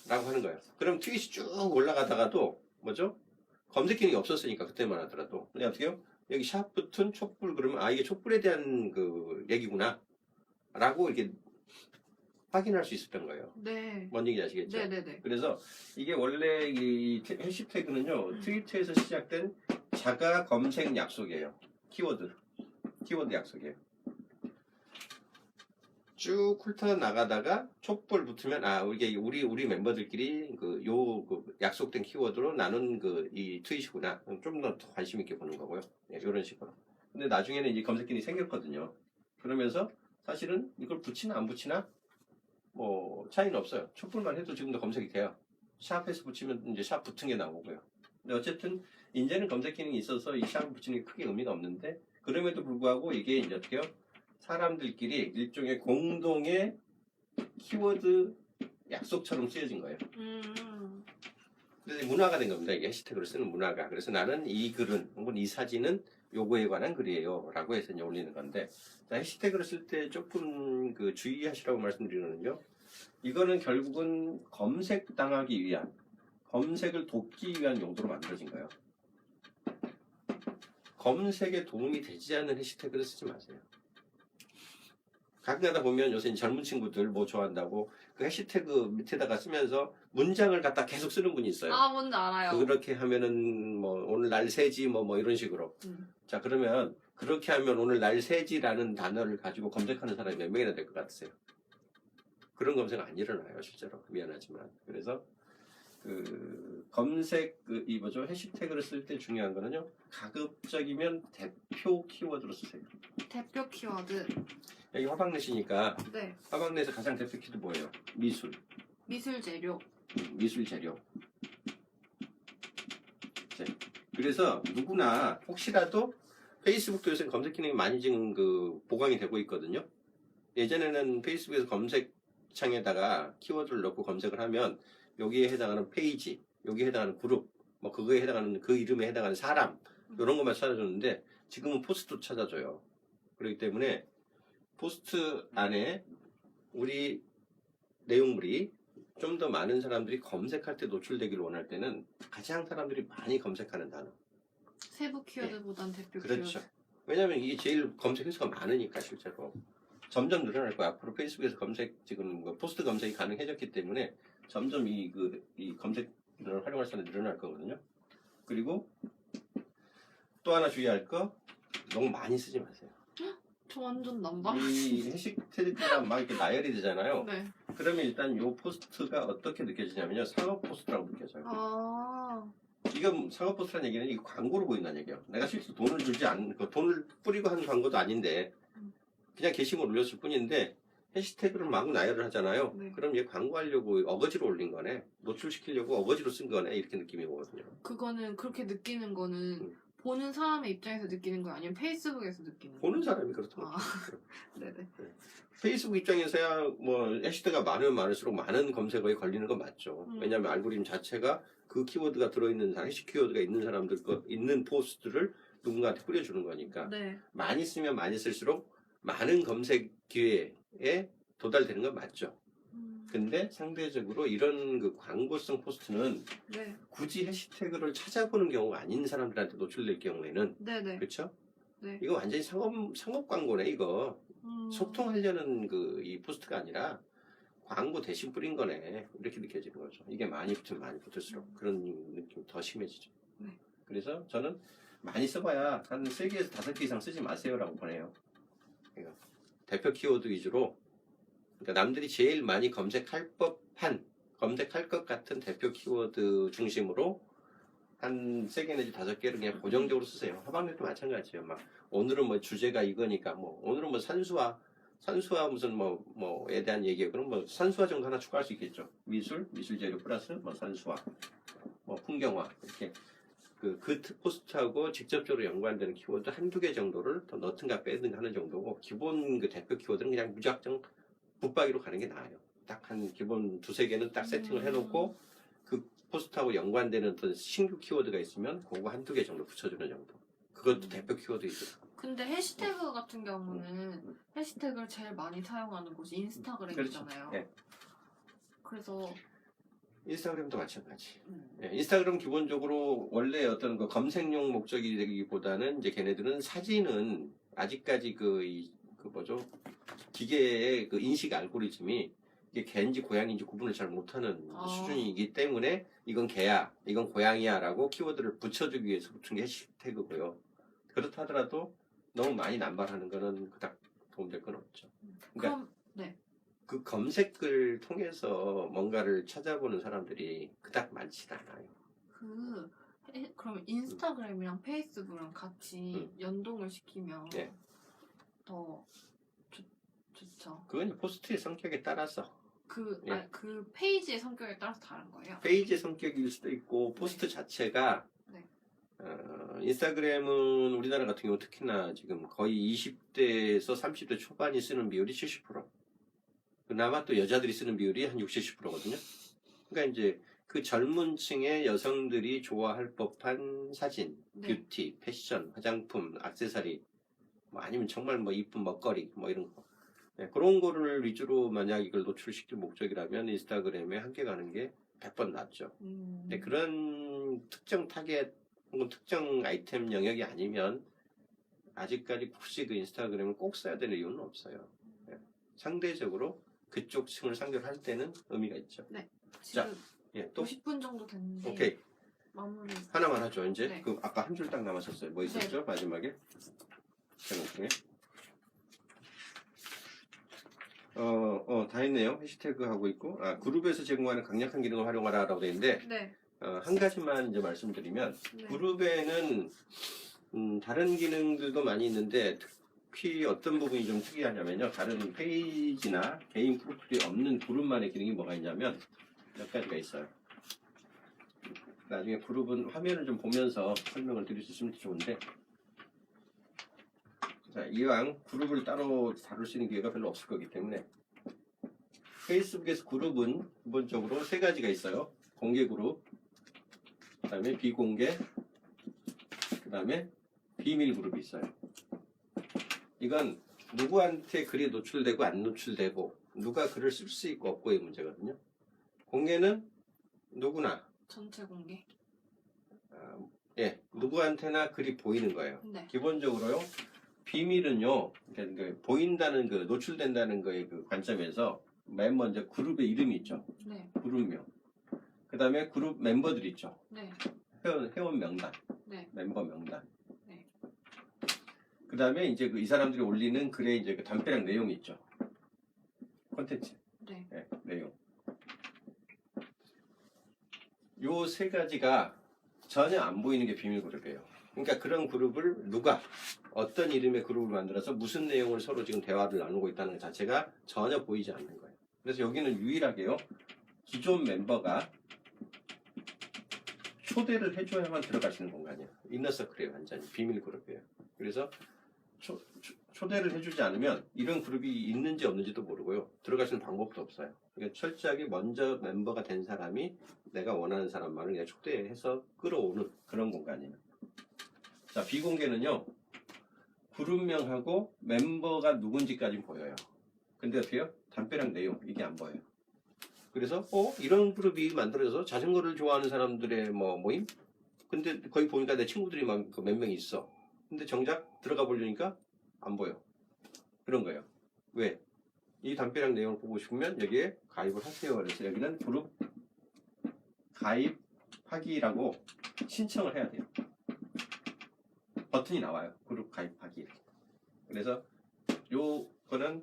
라고 하는 거예요. 그럼 트윗이 쭉 올라가다가도 뭐죠? 검색 기능이 없었으니까 그때만 하더라도 근데 어떻게 해요? 여기 샵 붙은 촛불 그러면 이게 촛불에 대한 그 얘기구나 라고 이렇게 확인할 수 있었던 거예요.
네.
뭔 얘기인지 아시겠죠?
네네네.
그래서 이게 원래 이 해시태그는요, 트위터에서 시작된 자가 검색 약속이에요. 키워드 약속이에요. 쭉 훑어 나가다가 촛불 붙으면 이게 우리 멤버들끼리 그 약속된 키워드로 나눈 이 트윗이구나. 좀 더 관심 있게 보는 거고요. 이런 식으로. 근데 나중에는 이제 검색 기능이 생겼거든요. 그러면서 사실은 이걸 붙이나 안 붙이나 뭐 차이는 없어요. 촛불만 해도 지금도 검색이 돼요. 샵에서 붙이면 이제 샵 붙은 게 나오고요. 근데 어쨌든 이제는 검색 기능이 있어서 이 샵을 붙이는 게 크게 의미가 없는데 그럼에도 불구하고 이게 이제 어떻게요? 사람들끼리 일종의 공동의 키워드 약속처럼 쓰여진 거예요. 그래서 문화가 된 겁니다. 이게 해시태그를 쓰는 문화가. 그래서 나는 이 글은 혹은 이 사진은 요거에 관한 글이에요. 라고 해서 이제 올리는 건데 자, 해시태그를 쓸 때 조금 주의하시라고 말씀드리는요. 이거는 결국은 검색당하기 위한 검색을 돕기 위한 용도로 만들어진 거예요. 검색에 도움이 되지 않는 해시태그를 쓰지 마세요. 가끔가다 보면 요새 젊은 친구들 뭐 좋아한다고 그 해시태그 밑에다가 쓰면서 문장을 갖다 계속 쓰는 분이 있어요.
뭔지 알아요.
그렇게 하면은 뭐 오늘 날 새지 뭐 이런 식으로. 자, 그러면 그렇게 하면 오늘 날 새지라는 단어를 가지고 검색하는 사람이 몇 명이나 될 것 같으세요? 그런 검색 안 일어나요, 실제로. 미안하지만. 그래서 그 검색 이 뭐죠? 해시태그를 쓸 때 중요한 거는요. 가급적이면 대표 키워드로 쓰세요.
대표 키워드.
여기 화방넷이니까
네.
화방넷에서 가장 대표 키워드 뭐예요? 미술.
미술 재료.
미술 재료. 네. 그래서 누구나 혹시라도 페이스북도 요새 검색 기능이 많이 지금 그 보강이 되고 있거든요. 예전에는 페이스북에서 검색창에다가 키워드를 넣고 검색을 하면 여기에 해당하는 페이지, 여기에 해당하는 그룹, 뭐 그거에 해당하는 그 이름에 해당하는 사람 이런 것만 찾아줬는데 지금은 포스트도 찾아줘요. 그렇기 때문에 포스트 안에 우리 내용물이 좀 더 많은 사람들이 검색할 때 노출되기를 원할 때는 가장 사람들이 많이 검색하는 단어.
세부 키워드보단 대표
그렇죠.
키워드.
왜냐하면 이게 제일 검색 횟수가 많으니까 실제로. 점점 늘어날 거야. 앞으로 페이스북에서 검색 지금 뭐 포스트 검색이 가능해졌기 때문에 점점 이 검색을 활용할 사람이 늘어날 거거든요. 그리고 또 하나 주의할 거 너무 많이 쓰지 마세요.
저 완전 남방.
이 해시태그가 막 이렇게 나열이 되잖아요.
네.
그러면 일단 이 포스트가 어떻게 느껴지냐면요. 상업 포스트라고 느껴져요.
아.
이건 상업 포스트라는 얘기는 이 광고로 보인다는 얘기예요. 내가 실제로 돈을 주지 않고 돈을 뿌리고 한 광고도 아닌데 그냥 게시물 올렸을 뿐인데 해시태그를 막 나열을 하잖아요.
네.
그럼 얘 광고하려고 어거지로 올린 거네. 노출시키려고 어거지로 쓴 거네. 이렇게 느낌이 오거든요.
그거는 그렇게 느끼는 거는 보는 사람의 입장에서 느끼는 거예요? 아니면 페이스북에서 느끼는 거예요?
보는 사람이 그렇다고.
아. 네네.
페이스북 입장에서야 뭐 해시태그가 많으면 많을수록 많은 검색어에 걸리는 건 맞죠. 왜냐하면 알고리즘 자체가 그 키워드가 들어있는 사람, 해시 키워드가 있는 사람들 거 있는 포스트를 누군가한테 뿌려주는 거니까
네.
많이 쓰면 많이 쓸수록 많은 검색 기회에 도달되는 건 맞죠. 근데 상대적으로 이런 그 광고성 포스트는
네.
굳이 해시태그를 찾아보는 경우가 아닌 사람들한테 노출될 경우에는
네네.
그렇죠?
네.
이거 완전히 상업 광고네 이거. 소통하려는 그 이 포스트가 아니라 광고 대신 뿌린 거네. 이렇게 느껴지는 거죠. 이게 많이 붙으면 많이 붙을수록 그런 느낌이 더 심해지죠.
네.
그래서 저는 많이 써봐야 한 3개에서 5개 이상 쓰지 마세요라고 보내요. 그러니까 대표 키워드 위주로 그러니까 남들이 제일 많이 검색할 것 같은 대표 키워드 중심으로 한 3개 내지 5개를 그냥 고정적으로 쓰세요. 화방넷도 마찬가지예요. 막 오늘은 뭐 주제가 이거니까 뭐 오늘은 뭐 산수화 무슨 뭐에 대한 얘기예요. 그럼 뭐 산수화 정도 하나 추가할 수 있겠죠. 미술 재료 플러스 뭐 산수화, 뭐 풍경화 이렇게 그 포스트하고 직접적으로 연관되는 키워드 한두 개 정도를 더 넣든가 빼든가 하는 정도고 기본 그 대표 키워드는 그냥 무작정 붙박이로 가는 게 나아요. 딱 한 기본 2-3개는 딱 세팅을 해놓고 그 포스트하고 연관되는 어떤 신규 키워드가 있으면 그거 한두 개 정도 붙여주는 정도. 그것도 대표 키워드이죠.
근데 해시태그 같은 경우는 해시태그를 제일 많이 사용하는 곳이 인스타그램이잖아요.
그렇죠. 네.
그래서
인스타그램도 마찬가지. 네, 인스타그램 기본적으로 원래 어떤 그 검색용 목적이 되기보다는 이제 걔네들은 사진은 아직까지 뭐죠? 기계의 그 인식 알고리즘이 이게 개인지 고양이인지 구분을 잘 못하는 수준이기 때문에 이건 개야, 이건 고양이야라고 키워드를 붙여주기 위해서 붙은 게 해시태그고요. 그렇다 하더라도 너무 많이 남발하는 거는 그닥 도움될 건 없죠. 그러니까
그럼 네.
그 검색을 통해서 뭔가를 찾아보는 사람들이 그닥 많지 않아요.
그럼 인스타그램이랑 페이스북이랑 같이 연동을 시키면
네.
더 좋죠.
그건 포스트의 성격에 따라서
그 페이지의 성격에 따라서 다른 거예요?
페이지의 성격일 수도 있고 포스트 자체가
네.
인스타그램은 우리나라 같은 경우 특히나 지금 거의 20대에서 30대 초반이 쓰는 비율이 70%. 그나마 또 여자들이 쓰는 비율이 한 60-70%거든요. 그러니까 이제 그 젊은 층의 여성들이 좋아할 법한 사진, 뷰티, 패션, 화장품, 액세서리, 뭐 아니면 정말 뭐 이쁜 먹거리, 뭐 이런 거. 네, 그런 거를 위주로 만약 이걸 노출시킬 목적이라면 인스타그램에 함께 가는 게 100번 낫죠. 근데 그런 특정 타겟, 혹은 특정 아이템 영역이 아니면 아직까지 굳이 그 인스타그램을 꼭 써야 되는 이유는 없어요. 네. 상대적으로 그쪽 층을 상대로 할 때는 의미가 있죠.
네. 지금
또
50분 정도 됐는데
오케이.
마무리
하나만 하죠. 이제
네.
그 아까 한 줄 딱 남았었어요. 뭐 있었죠? 마지막에 제목 중에. 다 했네요. 해시태그 하고 있고, 그룹에서 제공하는 강력한 기능을 활용하라라고 되어 있는데,
네.
한 가지만 이제 말씀드리면,
네.
그룹에는, 다른 기능들도 많이 있는데, 특히 어떤 부분이 좀 특이하냐면요. 다른 페이지나 개인 프로필이 없는 그룹만의 기능이 뭐가 있냐면, 몇 가지가 있어요. 나중에 그룹은 화면을 좀 보면서 설명을 드릴 수 있으면 좋은데, 자, 이왕 그룹을 따로 다룰 수 있는 기회가 별로 없을 거기 때문에 페이스북에서 그룹은 기본적으로 세 가지가 있어요. 공개 그룹, 그 다음에 비공개, 그 다음에 비밀 그룹이 있어요. 이건 누구한테 글이 노출되고 안 노출되고 누가 글을 쓸 수 있고 없고의 문제거든요. 공개는 누구나,
전체 공개.
누구한테나 글이 보이는 거예요.
네.
기본적으로요. 비밀은요, 보인다는 노출된다는 거의 그 관점에서 맨 먼저 그룹의 이름이 있죠.
네.
그룹명. 그 다음에 그룹 멤버들 있죠.
네.
회원 명단.
네.
멤버 명단.
네.
그 다음에 이제 이 사람들이 올리는 글에 이제 그 담배랑 내용이 있죠. 콘텐츠.
네.
네, 내용. 요 세 가지가 전혀 안 보이는 게 비밀 그룹이에요. 그러니까 그런 그룹을 누가 어떤 이름의 그룹을 만들어서 무슨 내용을 서로 지금 대화를 나누고 있다는 것 자체가 전혀 보이지 않는 거예요. 그래서 여기는 유일하게요. 기존 멤버가 초대를 해줘야만 들어갈 수 있는 공간이에요. 이너서클이에요. 완전히 비밀 그룹이에요. 그래서 초대를 해주지 않으면 이런 그룹이 있는지 없는지도 모르고요. 들어갈 수 있는 방법도 없어요. 그러니까 철저하게 먼저 멤버가 된 사람이 내가 원하는 사람만을 그냥 초대해서 끌어오는 그런 공간이에요. 자, 비공개는요. 그룹명하고 멤버가 누군지까지 보여요. 근데 어떻게 해요? 담배랑 내용 이게 안 보여요. 그래서 이런 그룹이 만들어져서 자전거를 좋아하는 사람들의 모임? 근데 거기 보니까 내 친구들이 몇 명 있어. 근데 정작 들어가 보려니까 안 보여. 그런 거예요. 왜? 이 담배랑 내용을 보고 싶으면 여기에 가입을 하세요. 그래서 여기는 그룹 가입하기라고 신청을 해야 돼요. 버튼이 나와요. 그룹 가입하기. 그래서 요거는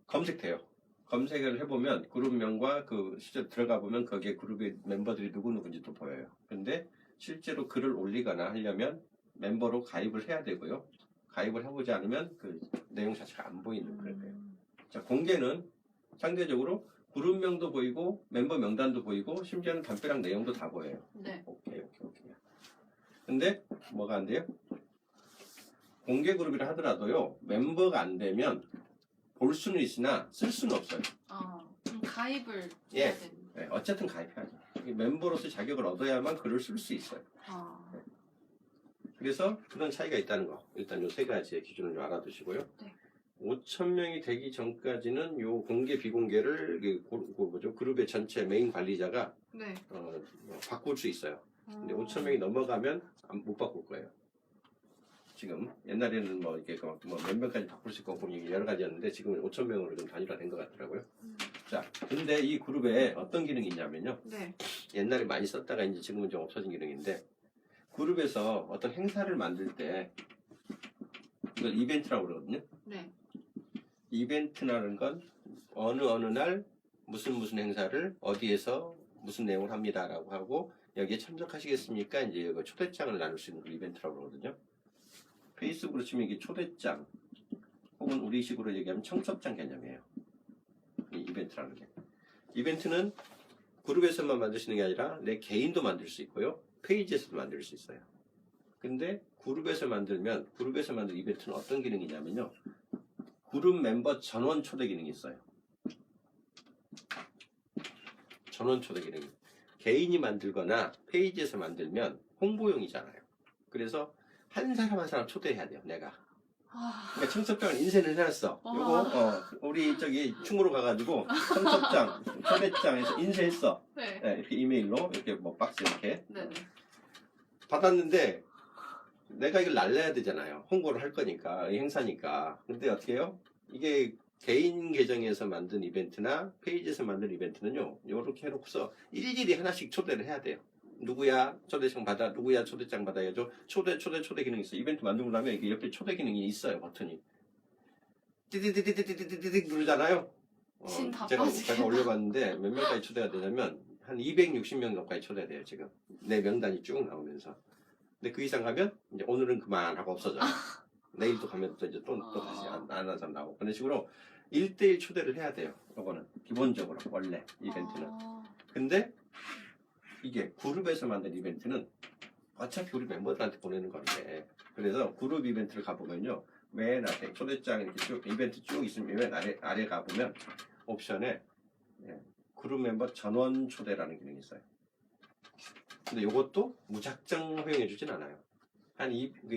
검색돼요. 검색을 해보면 그룹명과 실제로 들어가 보면 거기에 그룹의 멤버들이 누구인지도 보여요. 근데 실제로 글을 올리거나 하려면 멤버로 가입을 해야 되고요. 가입을 해보지 않으면 그 내용 자체가 안 보이는 그런 거예요. 자, 공개는 상대적으로 그룹명도 보이고 멤버 명단도 보이고 심지어는 담배랑 내용도 다 보여요.
네.
오케이. 근데 뭐가 안 돼요? 공개 그룹이라 하더라도요. 멤버가 안 되면 볼 수는 있으나 쓸 수는 없어요.
그럼 가입을
예.
해야 되는.
네, 어쨌든 가입해야죠. 멤버로서 자격을 얻어야만 글을 쓸 수 있어요. 그래서 그런 차이가 있다는 거. 일단 요 세 가지의 기준을 좀 알아두시고요.
네.
5,000명이 되기 전까지는 요 공개 비공개를 그룹의 전체 메인 관리자가
네.
바꿀 수 있어요. 근데 5,000명이 넘어가면 못 바꿀 거예요. 지금 옛날에는 이렇게 몇 명까지 바꿀 수 있고 여러 가지였는데 지금은 5,000명으로 좀 단일화된 것 같더라고요. 자, 근데 이 그룹에 어떤 기능이 있냐면요.
네.
옛날에 많이 썼다가 이제 지금은 좀 없어진 기능인데 그룹에서 어떤 행사를 만들 때 이걸 이벤트라고 그러거든요.
네.
이벤트라는 건 어느 날 무슨 행사를 어디에서 무슨 내용을 합니다라고 하고 여기에 참석하시겠습니까? 이제 초대장을 나눌 수 있는 그 이벤트라고 그러거든요. 페이스북으로 치면 이게 초대장 혹은 우리식으로 얘기하면 청첩장 개념이에요. 이 이벤트라는 게. 이벤트는 그룹에서만 만들 수 있는 게 아니라 내 개인도 만들 수 있고요. 페이지에서도 만들 수 있어요. 근데 그룹에서 만든 이벤트는 어떤 기능이냐면요. 그룹 멤버 전원 초대 기능이 있어요. 전원 초대 기능. 개인이 만들거나 페이지에서 만들면 홍보용이잖아요. 그래서 한 사람 초대해야 돼요, 내가. 그러니까 청첩장을 인쇄를 해놨어. 요거, 우리 충무로 가가지고 청첩장, 초대장에서 인쇄했어.
네.
네, 이렇게 이메일로, 이렇게 박스 이렇게.
네.
받았는데, 내가 이걸 날려야 되잖아요. 홍보를 할 거니까, 이 행사니까. 근데 어떻게 해요? 이게 개인 계정에서 만든 이벤트나 페이지에서 만든 이벤트는요, 요렇게 해놓고서 일일이 하나씩 초대를 해야 돼요. 누구야 초대장 받아, 누구야 초대장 받아야죠. 초대 기능이 있어. 이벤트 만들고 나면 이게 옆에 초대 기능이 있어요. 버튼이 띠디디디디디디디 누르잖아요. 제가 올려봤는데 몇 명까지 초대가 되냐면 한 260명 정도까지 초대돼요. 지금 내 명단이 쭉 나오면서. 근데 그 이상 가면 이제 오늘은 그만하고 없어져요. 내일 또 가면 또 이제 또 다시 안 하자 나오고 그런 식으로 1대1 초대를 해야 돼요. 이거는 기본적으로 원래 이벤트는. 근데 이게 그룹에서 만든 이벤트는 어차피 우리 멤버들한테 보내는 건데, 그래서 그룹 이벤트를 가보면요, 맨 앞에 초대장 이렇게 쭉 이벤트 쭉 있으면 맨 아래 가보면 옵션에 그룹 멤버 전원 초대라는 기능이 있어요. 근데 이것도 무작정 허용해주진 않아요.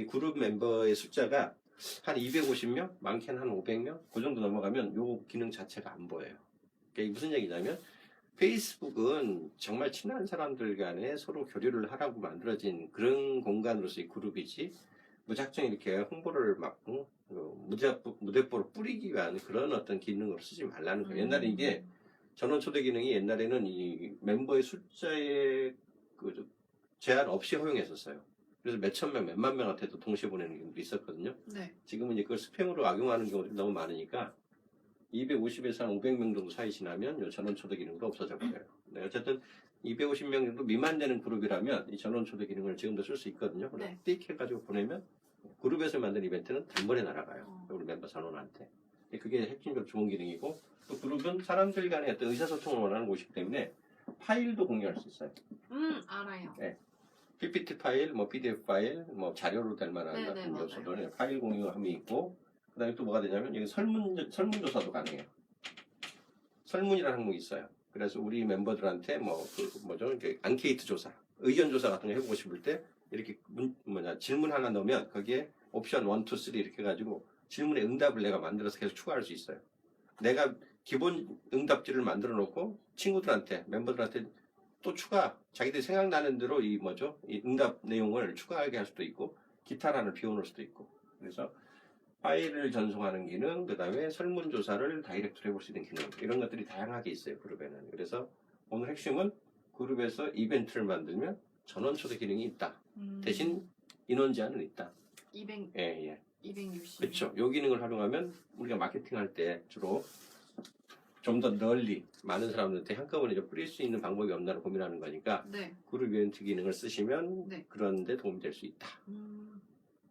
그룹 멤버의 숫자가 한 250명, 많게는 한 500명, 그 정도 넘어가면 이 기능 자체가 안 보여요. 이게 무슨 얘기냐면, 페이스북은 정말 친한 사람들 간에 서로 교류를 하라고 만들어진 그런 공간으로서의 그룹이지, 무작정 이렇게 홍보를 막, 무대뽀로 뿌리기 위한 그런 어떤 기능으로 쓰지 말라는 거예요. 옛날에 이게 전원 초대 기능이 옛날에는 이 멤버의 숫자에 그 제한 없이 허용했었어요. 그래서 몇천 명, 몇만 명한테도 동시에 보내는 경우도 있었거든요.
네.
지금은 이제 그걸 스팸으로 악용하는 경우들이 너무 많으니까 250에서 한 500명 정도 사이 지나면 이 전원 초대 기능도 없어져 버려요. 네, 어쨌든 250명 정도 미만 되는 그룹이라면 이 전원 초대 기능을 지금도 쓸 수 있거든요.
네.
띡 해가지고 보내면 그룹에서 만든 이벤트는 단번에 날아가요. 우리 멤버 전원한테. 그게 핵심적으로 좋은 기능이고, 또 그룹은 사람들 간의 어떤 의사소통을 원하는 곳이기 때문에 파일도 공유할 수 있어요.
알아요.
네. PPT 파일, 뭐 PDF 파일, 뭐 자료로 될 만한
네네,
같은
맞아요.
요소들 파일 공유함이 있고, 그 다음에 또 뭐가 되냐면 여기 설문조사도 가능해요. 설문이라는 항목이 있어요. 그래서 우리 멤버들한테 이렇게 앙케이트 조사, 의견 조사 같은 거 해보고 싶을 때 이렇게 질문 하나 넣으면 거기에 옵션 1, 2, 3 이렇게 해가지고 질문의 응답을 내가 만들어서 계속 추가할 수 있어요. 내가 기본 응답지를 만들어 놓고 친구들한테, 멤버들한테 또 자기들이 생각나는 대로 이 응답 내용을 추가하게 할 수도 있고, 기타란을 비워놓을 수도 있고. 그래서 파일을 전송하는 기능, 그 다음에 설문조사를 다이렉트로 해볼 수 있는 기능, 이런 것들이 다양하게 있어요, 그룹에는. 그래서 오늘 핵심은 그룹에서 이벤트를 만들면 전원 초대 기능이 있다. 대신 인원 제한은 있다.
260.
그렇죠. 이 기능을 활용하면 우리가 마케팅할 때 주로 좀 더 널리 많은 사람들한테 한꺼번에 뿌릴 수 있는 방법이 없나를 고민하는 거니까,
네.
그룹 이벤트 기능을 쓰시면
네.
그런 데 도움이 될 수 있다.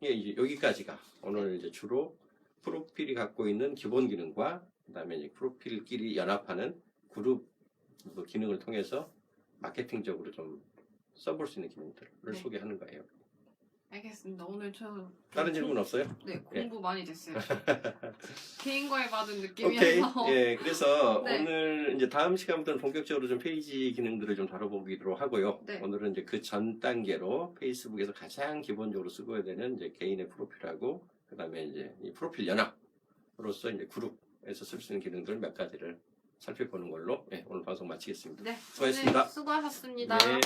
이제 여기까지가 오늘 이제 주로 프로필이 갖고 있는 기본 기능과, 그다음에 이제 프로필끼리 연합하는 그룹 기능을 통해서 마케팅적으로 좀 써볼 수 있는 기능들을
네.
소개하는 거예요.
알겠습니다. 오늘
다른 질문 없어요?
네, 공부 많이 됐어요. 개인과외 받은
오케이.
느낌이어서.
그래서
네.
오늘 이제 다음 시간부터는 본격적으로 좀 페이지 기능들을 좀 다뤄보기로 하고요.
네.
오늘은 이제 그 전 단계로 페이스북에서 가장 기본적으로 쓰고야 되는 이제 개인의 프로필하고, 그다음에 이제 이 프로필 연합으로서 이제 그룹에서 쓸 수 있는 기능들 몇 가지를 살펴보는 걸로 오늘 방송 마치겠습니다.
네,
수고하셨습니다.
수고하셨습니다.
네.